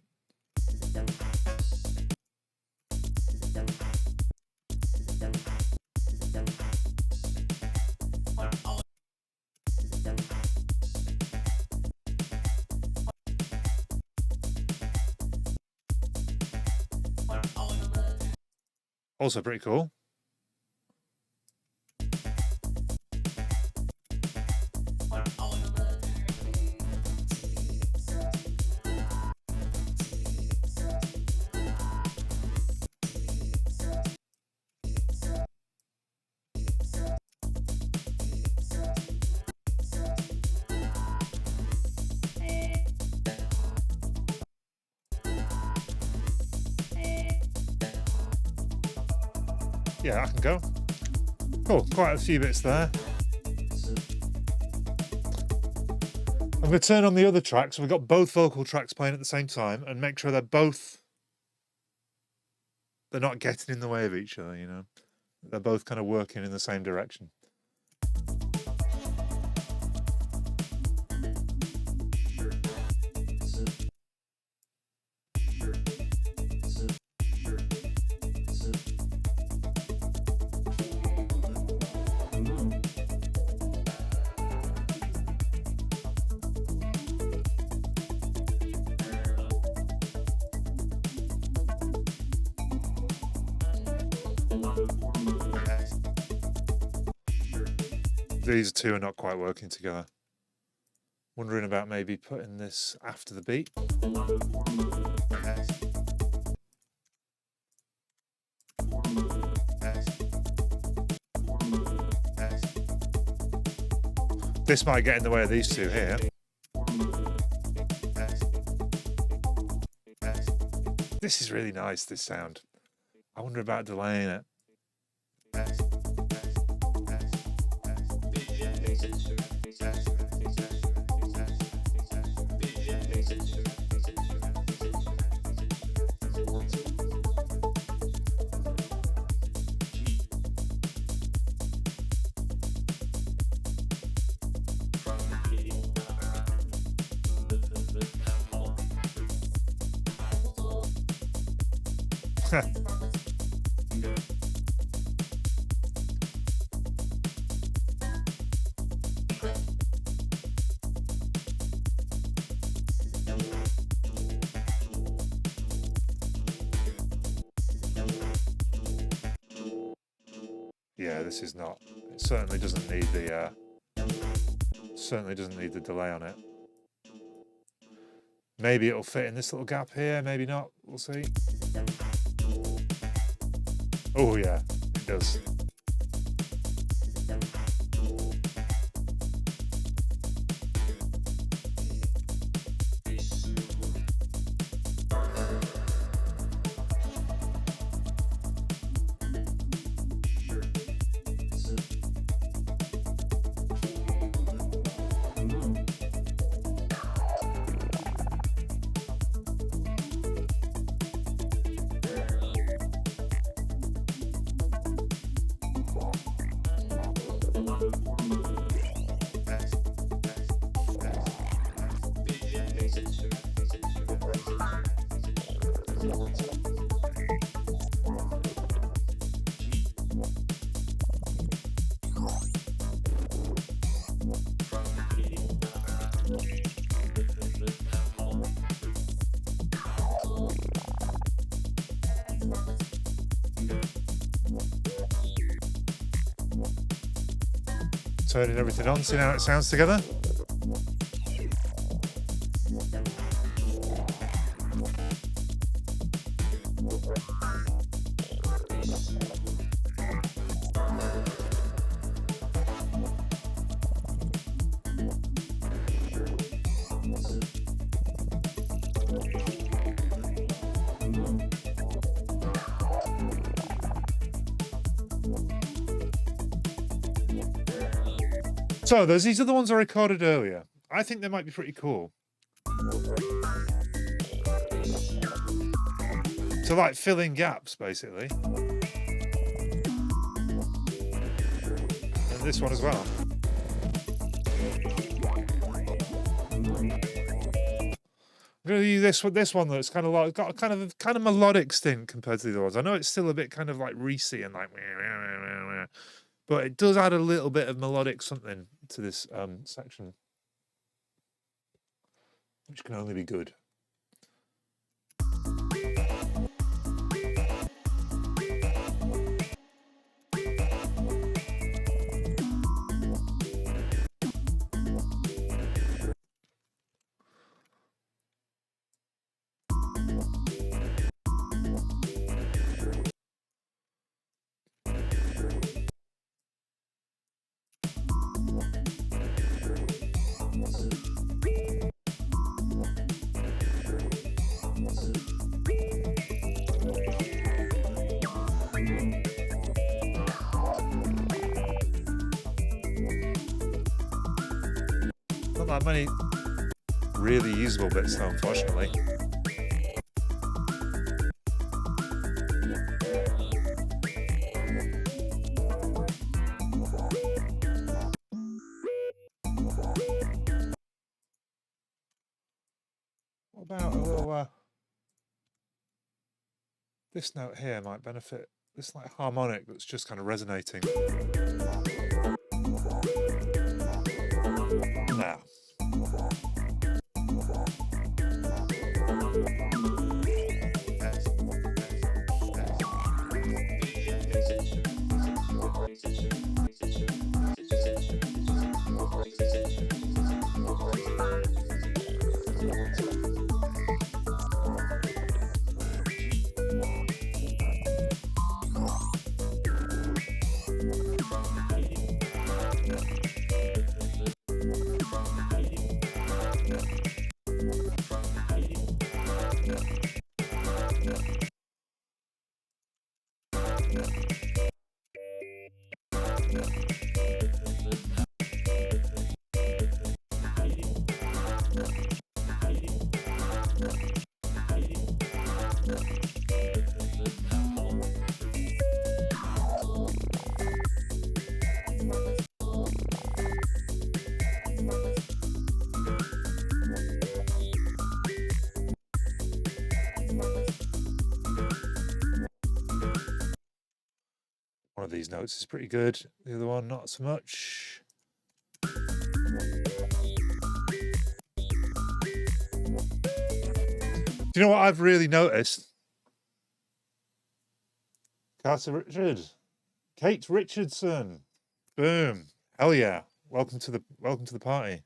Also pretty cool. Yeah, I can go. Cool, quite a few bits there. I'm going to turn on the other tracks. We've got both vocal tracks playing at the same time and make sure they're not getting in the way of each other, you know. They're both kind of working in the same direction. These two are not quite working together. Wondering about maybe putting this after the beat. This might get in the way of these two here. This is really nice, this sound. I wonder about delaying it. Yeah, this is not. It certainly doesn't need the delay on it. Maybe it'll fit in this little gap here, maybe not. We'll see. Oh yeah, it does. Turning everything on, see how it sounds together. So these are the ones I recorded earlier. I think they might be pretty cool. To like fill in gaps, basically. And this one as well. I'm going to use this one that's kind of like got a kind of melodic stint compared to the other ones. I know it's still a bit kind of like Reese and like, but it does add a little bit of melodic something to this section, which can only be good. that many really usable bits though, unfortunately. What about a little this note here might benefit, this like harmonic that's just kind of resonating. Now. One of these notes is pretty good, the other one not so much. Do you know what I've really noticed? Kate Richardson. Boom. Hell yeah. Welcome to the party.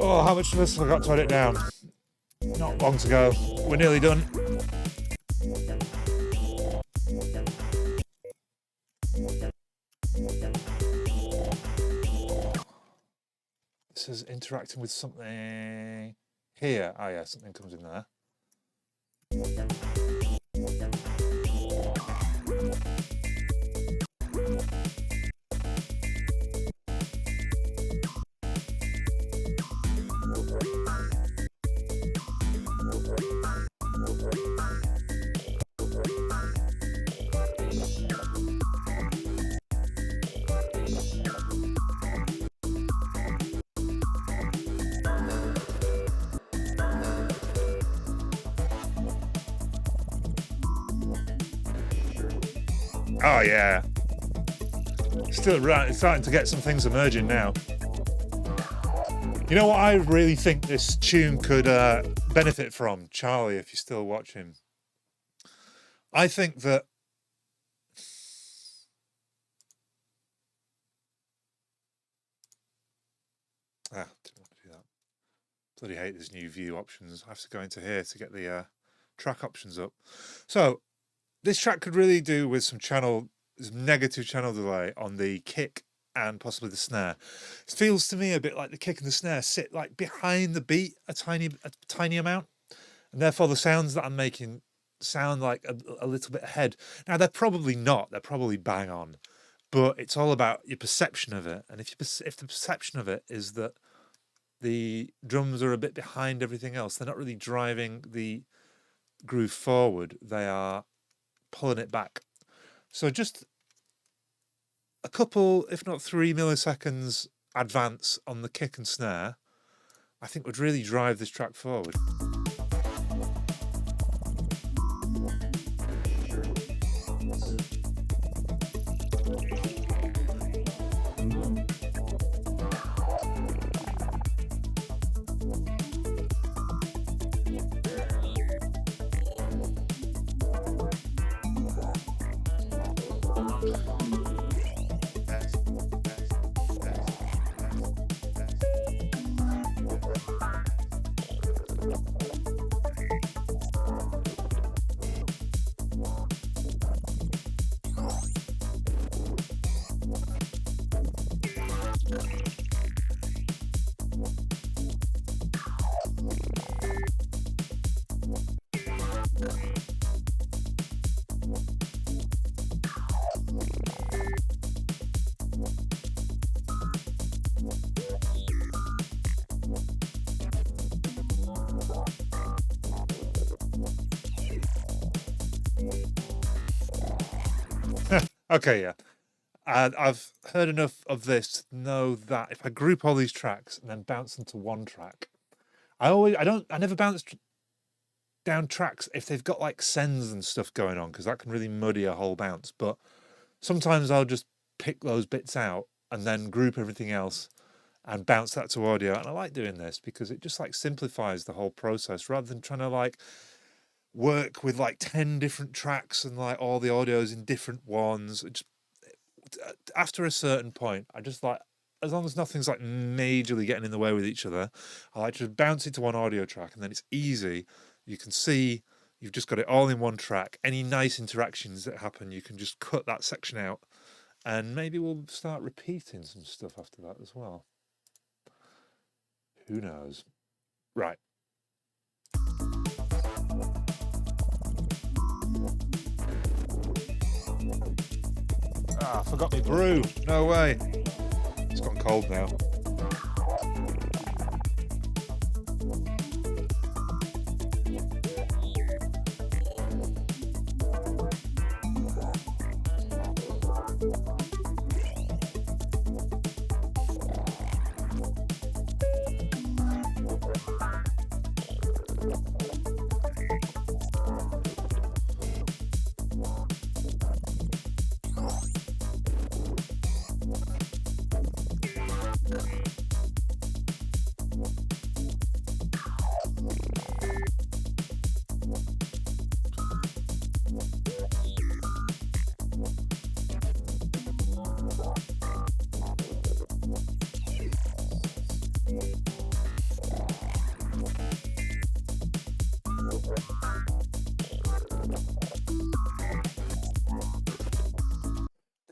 Oh, how much of this have I got to edit down? Not long to go. We're nearly done. This is interacting with something here. Oh yeah, something comes in there. Oh yeah. Still right, it's starting to get some things emerging now. You know what I really think this tune could benefit from, Charlie, if you're still watching? I think that didn't want to do that. Bloody hate these new view options. I have to go into here to get the track options up. So this track could really do with some negative channel delay on the kick and possibly the snare. It feels to me a bit like the kick and the snare sit like behind the beat a tiny amount, and therefore the sounds that I'm making sound like a little bit ahead. Now they're probably not. They're probably bang on, but it's all about your perception of it. And if the perception of it is that the drums are a bit behind everything else, they're not really driving the groove forward. They are pulling it back. So just a couple, if not 3 milliseconds advance on the kick and snare, I think would really drive this track forward. Okay, yeah. And I've heard enough of this to know that if I group all these tracks and then bounce them to one track, I never bounce down tracks if they've got like sends and stuff going on, because that can really muddy a whole bounce. But sometimes I'll just pick those bits out and then group everything else and bounce that to audio. And I like doing this because it just like simplifies the whole process rather than trying to like work with like 10 different tracks and like all the audios in different ones. After a certain point, I just like, as long as nothing's like majorly getting in the way with each other, I like to just bounce it to one audio track, and then it's easy. You can see you've just got it all in one track. Any nice interactions that happen, you can just cut that section out, and maybe we'll start repeating some stuff after that as well. Who knows? Right. Ah, I forgot my brew. No way. It's gone cold now.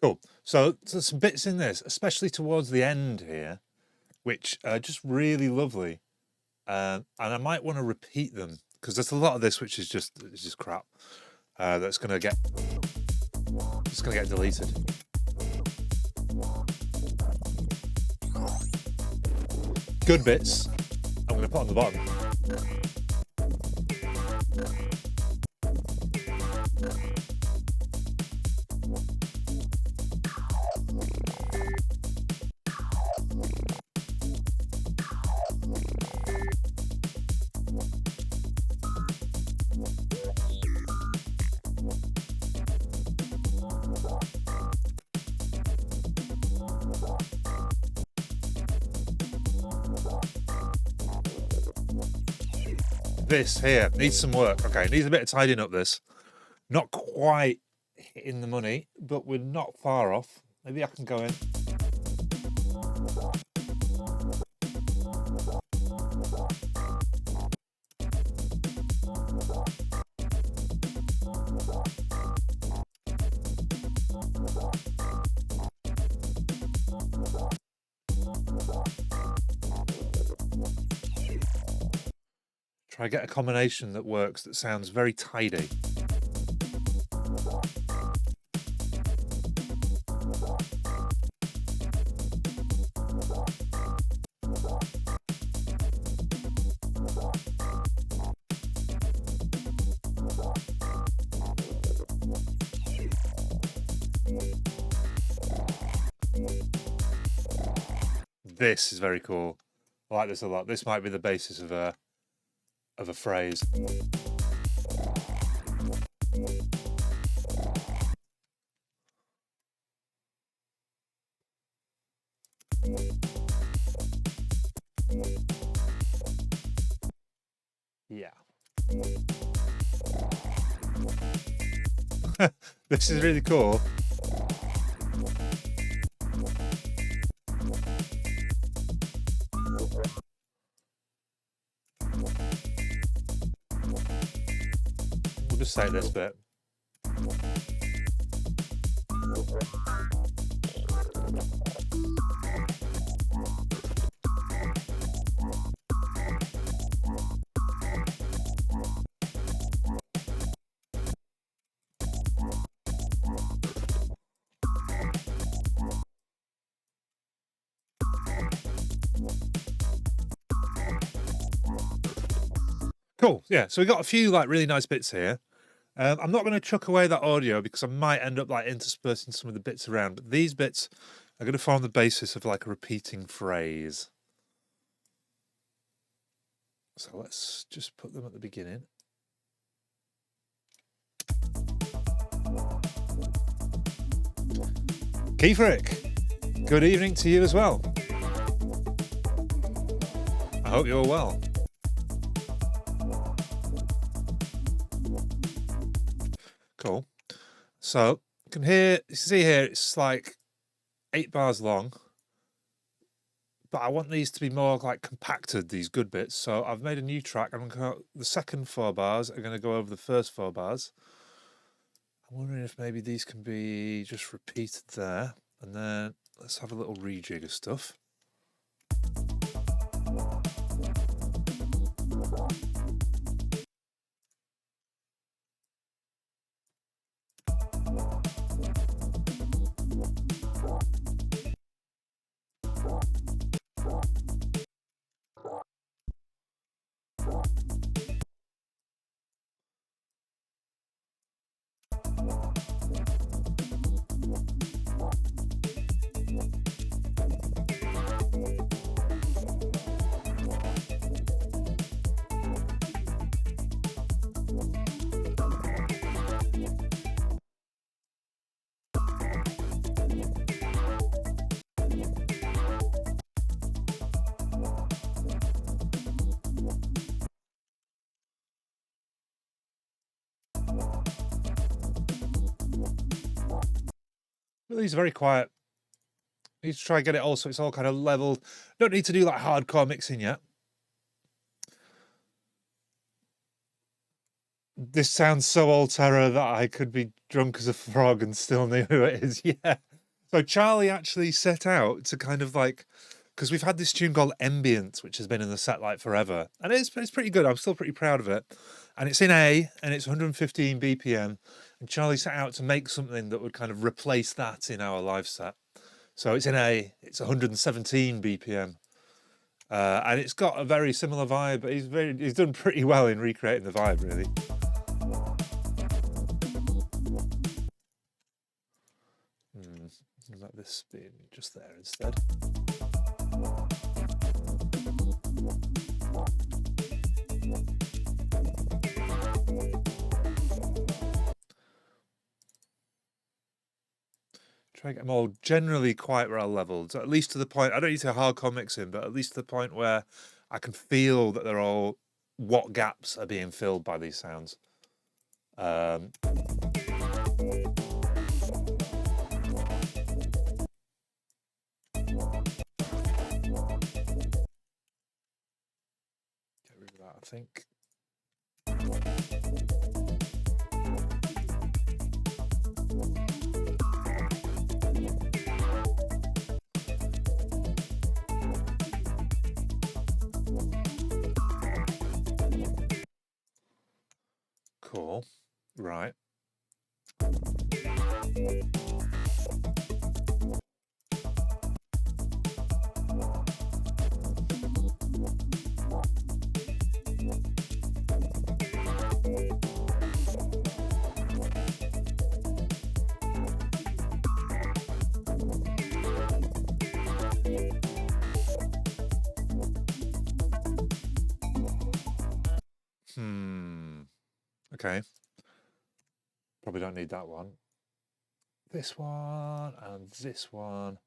Cool. So there's some bits in this, especially towards the end here, which are just really lovely. And I might want to repeat them because there's a lot of this which is just crap. That's gonna get deleted. Good bits, I'm gonna put on the bottom. This here needs some work. Okay, it needs a bit of tidying up. This not quite hitting the money, but we're not far off. Maybe I can go in. Try to get a combination that works, that sounds very tidy. This is very cool. I like this a lot. This might be the basis of a phrase. Yeah. This is really cool. We'll just say this bit. Cool. Yeah. So we got a few like really nice bits here. I'm not going to chuck away that audio because I might end up like interspersing some of the bits around, but these bits are going to form the basis of like a repeating phrase. So let's just put them at the beginning. Keithrick, good evening to you as well. I hope you're well. Cool. So you can see here, it's like 8 bars long, but I want these to be more like compacted, these good bits. So I've made a new track. The second 4 bars are going to go over the first 4 bars. I'm wondering if maybe these can be just repeated there. And then let's have a little rejig of stuff. These are very quiet. Need to try and get it all so it's all kind of leveled. Don't need to do like hardcore mixing yet. This sounds so old terror that I could be drunk as a frog and still know who it is. Yeah. So Charlie actually set out to kind of like, because we've had this tune called Ambient, which has been in the set like forever, and it's pretty good. I'm still pretty proud of it, and it's in A, and it's 115 BPM. And Charlie set out to make something that would kind of replace that in our live set. So it's in A, it's 117 BPM. And it's got a very similar vibe, but he's done pretty well in recreating the vibe, really. Let this be just there instead. Try and get them all generally quite well leveled, at least to the point, I don't need to hardcore mixing, but at least to the point where I can feel that they're all, what gaps are being filled by these sounds. Get rid of that, I think. Cool. Right. Okay. Probably don't need that one. This one and this one.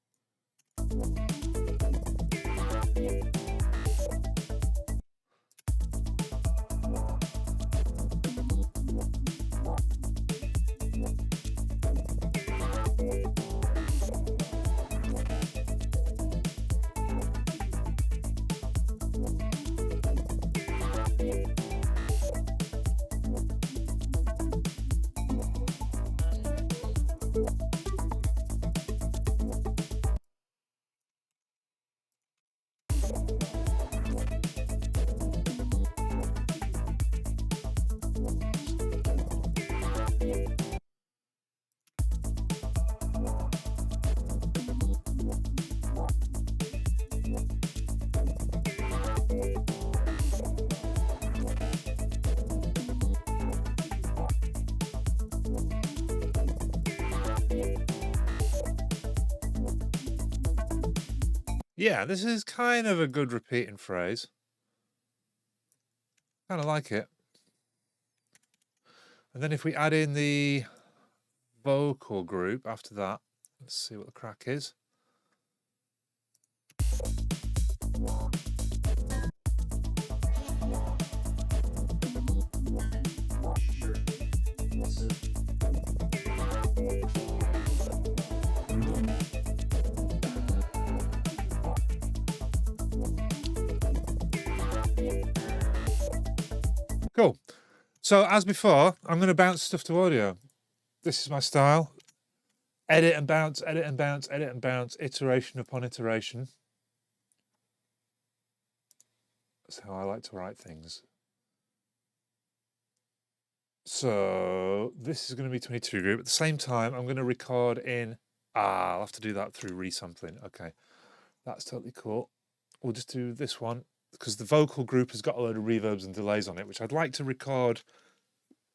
Yeah, this is kind of a good repeating phrase. Kind of like it. And then if we add in the vocal group after that, let's see what the crack is. Cool. So as before, I'm going to bounce stuff to audio. This is my style. Edit and bounce, edit and bounce, edit and bounce, iteration upon iteration. That's how I like to write things. So this is going to be 22 group. At the same time, I'm going to record in... I'll have to do that through resampling. Okay, that's totally cool. We'll just do this one because the vocal group has got a load of reverbs and delays on it, which I'd like to record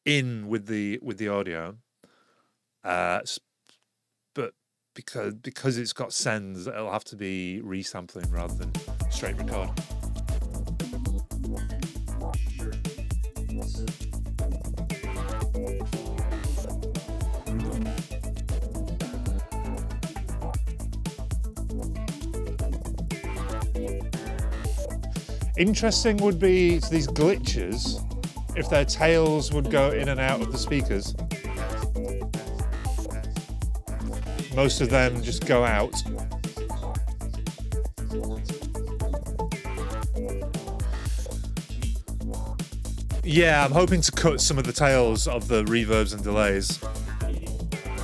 in with the audio. But because it's got sends, it'll have to be resampling rather than straight record. Interesting would be these glitches if their tails would go in and out of the speakers. Most of them just go out. Yeah, I'm hoping to cut some of the tails of the reverbs and delays.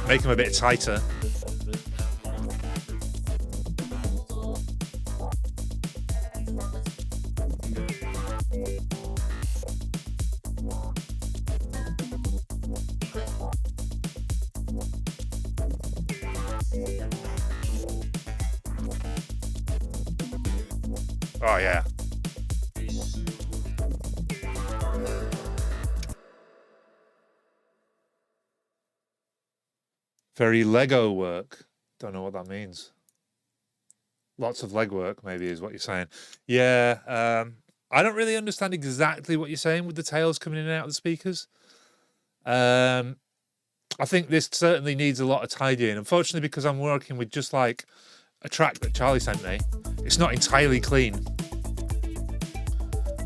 Make them a bit tighter. Oh yeah. Very Lego work. Don't know what that means. Lots of legwork, maybe, is what you're saying. Yeah, I don't really understand exactly what you're saying with the tails coming in and out of the speakers. I think this certainly needs a lot of tidying. Unfortunately, because I'm working with just like a track that Charlie sent me, it's not entirely clean.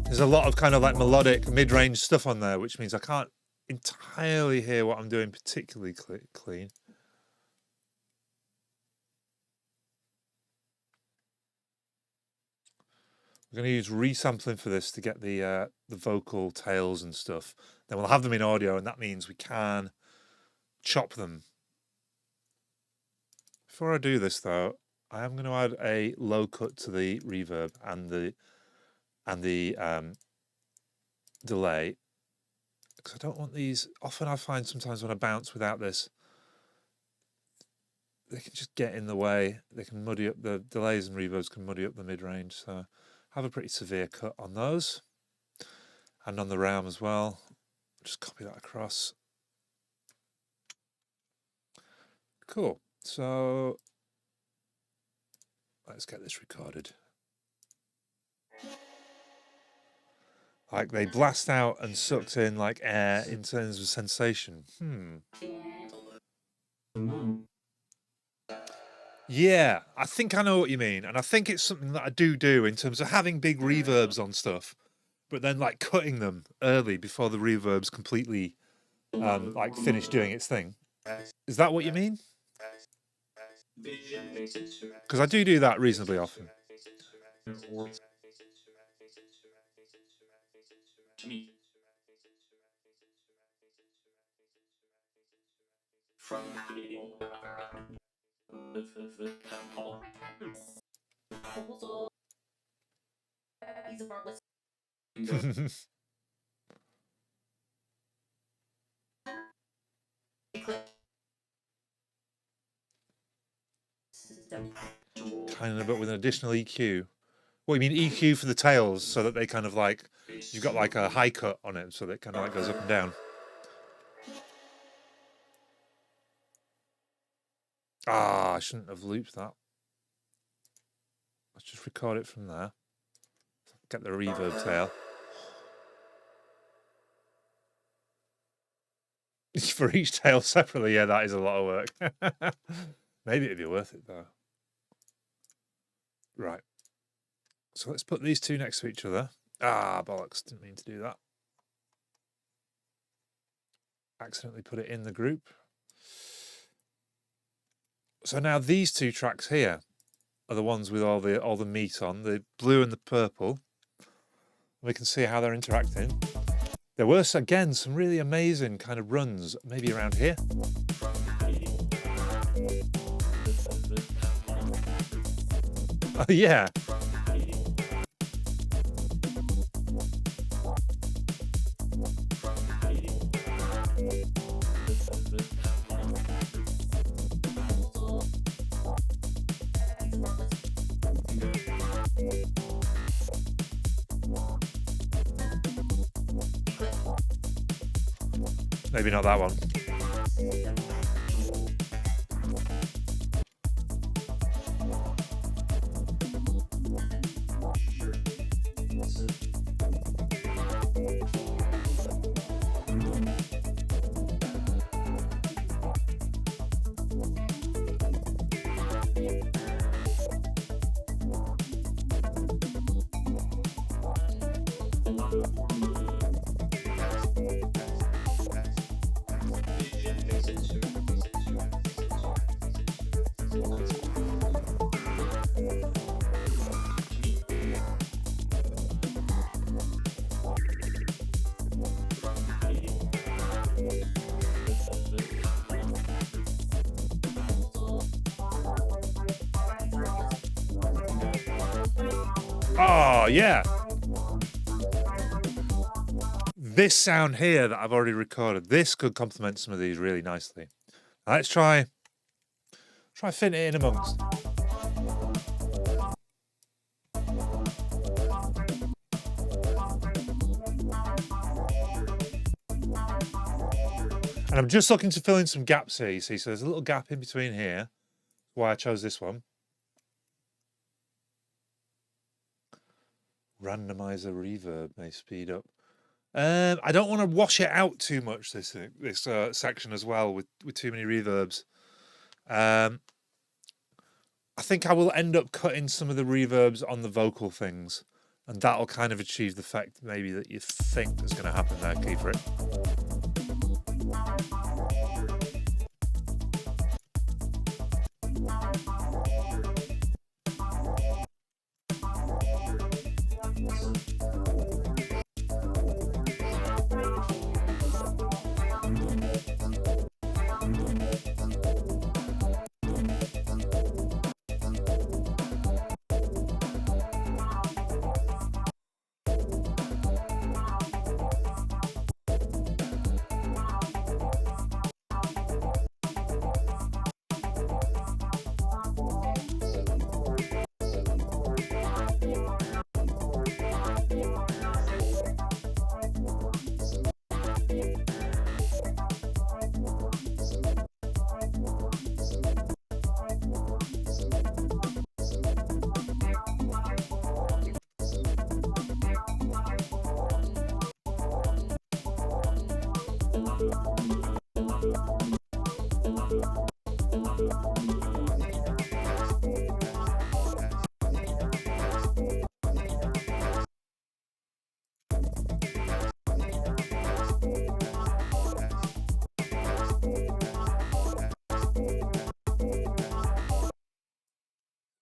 There's a lot of kind of like melodic mid-range stuff on there, which means I can't entirely hear what I'm doing particularly clean. We're going to use resampling for this to get the vocal tails and stuff. Then we'll have them in audio, and that means we can chop them. Before I do this, though, I am going to add a low cut to the reverb and the delay, because I don't want these. Often I find sometimes when I bounce without this, they can just get in the way. They can muddy up the delays, and reverbs can muddy up the mid-range. So have a pretty severe cut on those, and on the RAM as well. Just copy that across. Cool. So let's get this recorded. Like they blast out and sucked in like air in terms of sensation. Yeah, I think I know what you mean. And I think it's something that I do in terms of having big reverbs on stuff, but then like cutting them early before the reverb's completely like finished doing its thing. Is that what you mean? Because I do that reasonably often. Kind of, but with an additional EQ. What, you mean EQ for the tails so that they kind of like, you've got like a high cut on it so that it kind of like goes up and down. I shouldn't have looped that. Let's just record it from there. Get the reverb tail. For each tail separately, yeah, that is a lot of work. Maybe it'd be worth it though. Right. So let's put these two next to each other. Ah, bollocks, didn't mean to do that. Accidentally put it in the group. So now these two tracks here are the ones with all the meat on, the blue and the purple. We can see how they're interacting. There were, again, some really amazing kind of runs, maybe around here. Oh, yeah. Maybe not that one. Oh, yeah. This sound here that I've already recorded, this could complement some of these really nicely. Let's try fitting it in amongst. And I'm just looking to fill in some gaps here, you see. So there's a little gap in between here. Why I chose this one. Randomizer reverb may speed up. I don't want to wash it out too much, this section as well, with too many reverbs. I think I will end up cutting some of the reverbs on the vocal things, and that'll kind of achieve the effect maybe that you think is going to happen there, Kiefer.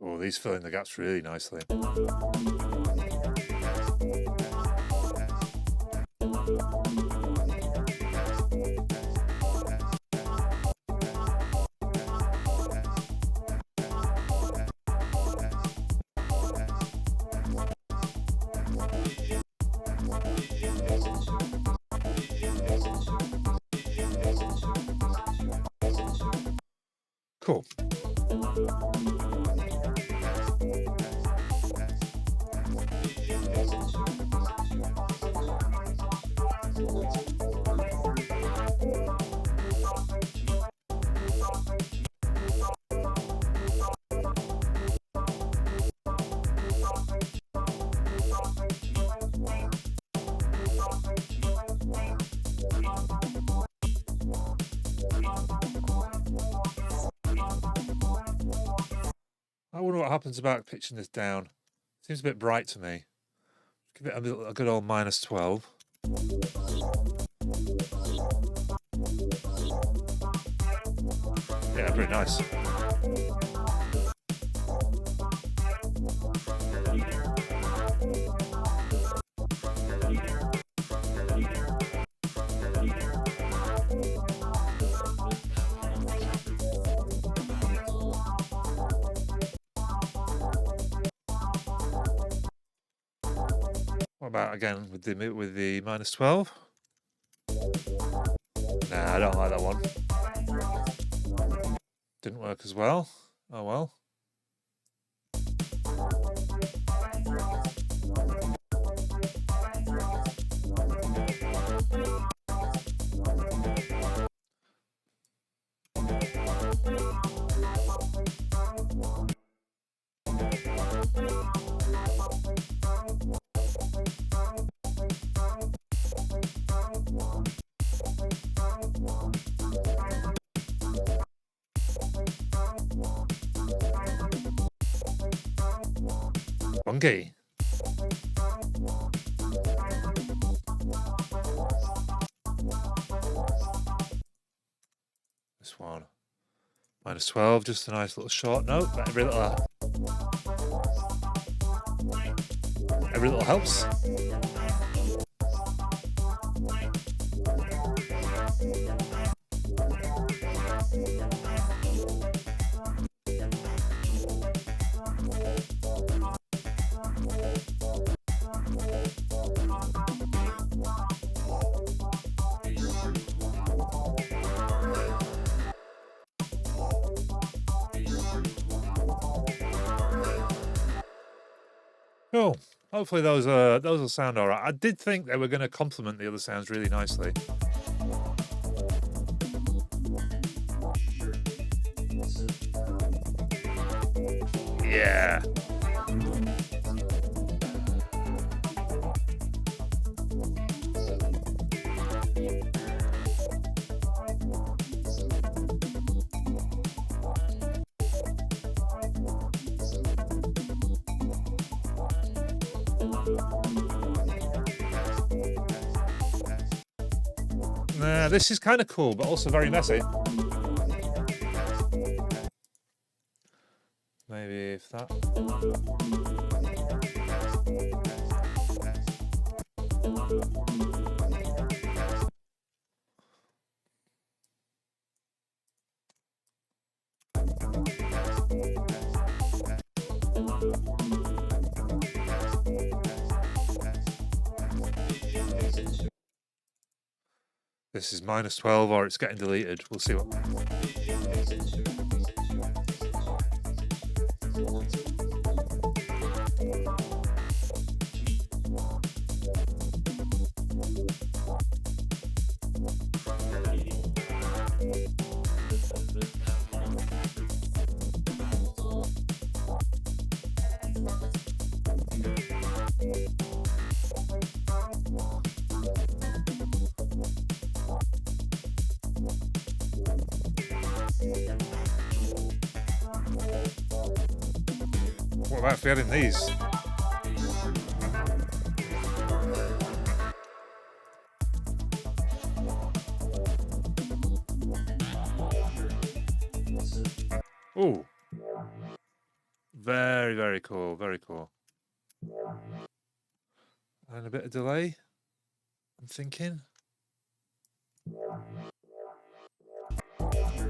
Oh, these fill in the gaps really nicely. Cool. I wonder what happens about pitching this down. Seems a bit bright to me. Give it a good old -12. Yeah, pretty nice. What about again with the -12? Nah, I don't like that one. Didn't work as well. Oh well. Funky. This one. -12, just a nice little short note, but every little helps. Cool. Hopefully those will sound all right. I did think they were going to complement the other sounds really nicely. Yeah. Nah, this is kind of cool, but also very messy. Maybe if that. This is -12 or it's getting deleted. We'll see what. What about if we add in these? Ooh. Very, very cool. Very cool. And a bit of delay, I'm thinking.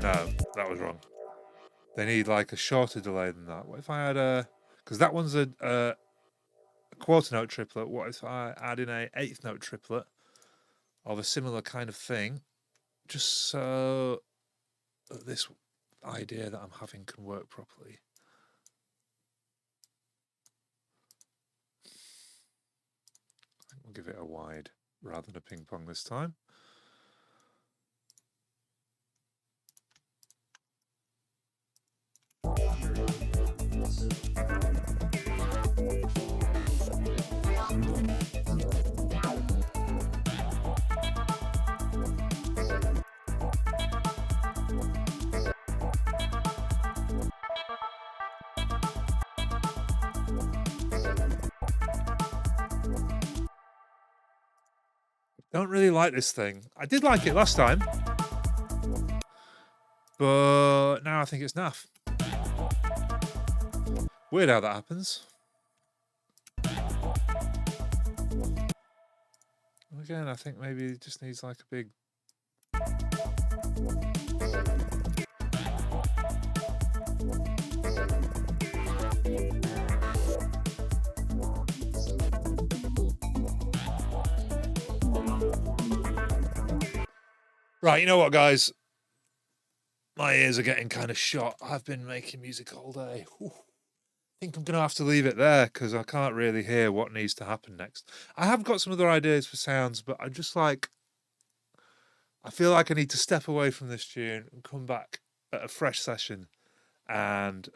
No, that was wrong. They need like a shorter delay than that. What if I had a... Because that one's a quarter note triplet. What if I add in a eighth note triplet of a similar kind of thing, just so that this idea that I'm having can work properly? I think we'll give it a wide rather than a ping pong this time. Don't really like this thing. I did like it last time, but now I think it's naff. Weird how that happens. Again, I think maybe it just needs like a big... Right, you know what, guys? My ears are getting kind of shot. I've been making music all day. Whew. I think I'm going to have to leave it there because I can't really hear what needs to happen next. I have got some other ideas for sounds, but I'm just like... I feel like I need to step away from this tune and come back at a fresh session and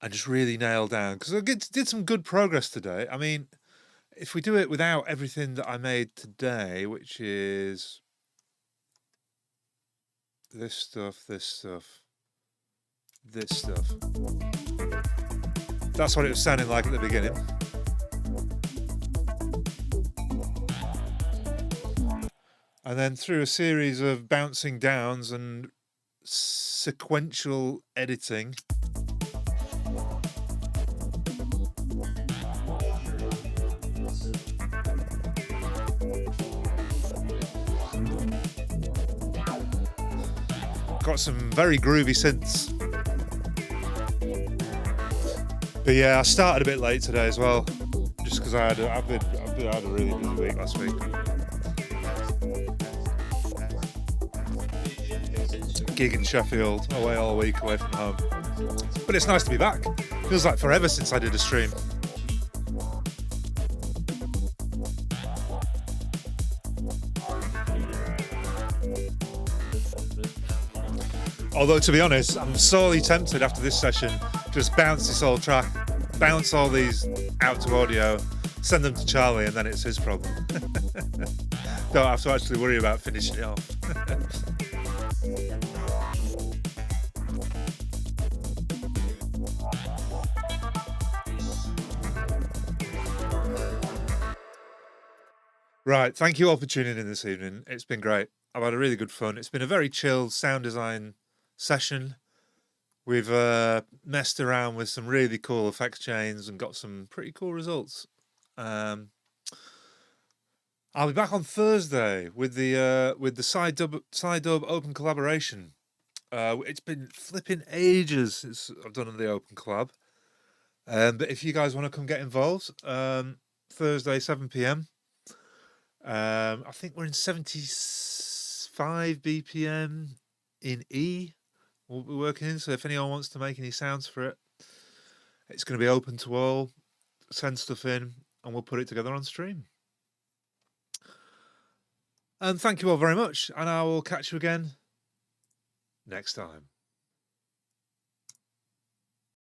just really nail down. Because I did some good progress today. I mean... If we do it without everything that I made today, which is this stuff, this stuff, this stuff. That's what it was sounding like at the beginning. And then through a series of bouncing downs and sequential editing, got some very groovy synths. But yeah, I started a bit late today as well, just because I had a really busy week last week. Gig in Sheffield, away all week, away from home. But it's nice to be back. Feels like forever since I did a stream. Although, to be honest, I'm sorely tempted after this session, just bounce this whole track, bounce all these out to audio, send them to Charlie, and then it's his problem. Don't have to actually worry about finishing it off. Right, thank you all for tuning in this evening. It's been great. I've had a really good fun. It's been a very chill sound design session. We've messed around with some really cool effects chains and got some pretty cool results. I'll be back on Thursday with the Psydub open collaboration. It's been flipping ages since I've done the open collab. But if you guys want to come get involved, Thursday 7 p.m. I think we're in 75 BPM in E. We'll be working in, so if anyone wants to make any sounds for it, it's going to be open to all. Send stuff in and we'll put it together on stream. And thank you all very much, and I will catch you again next time.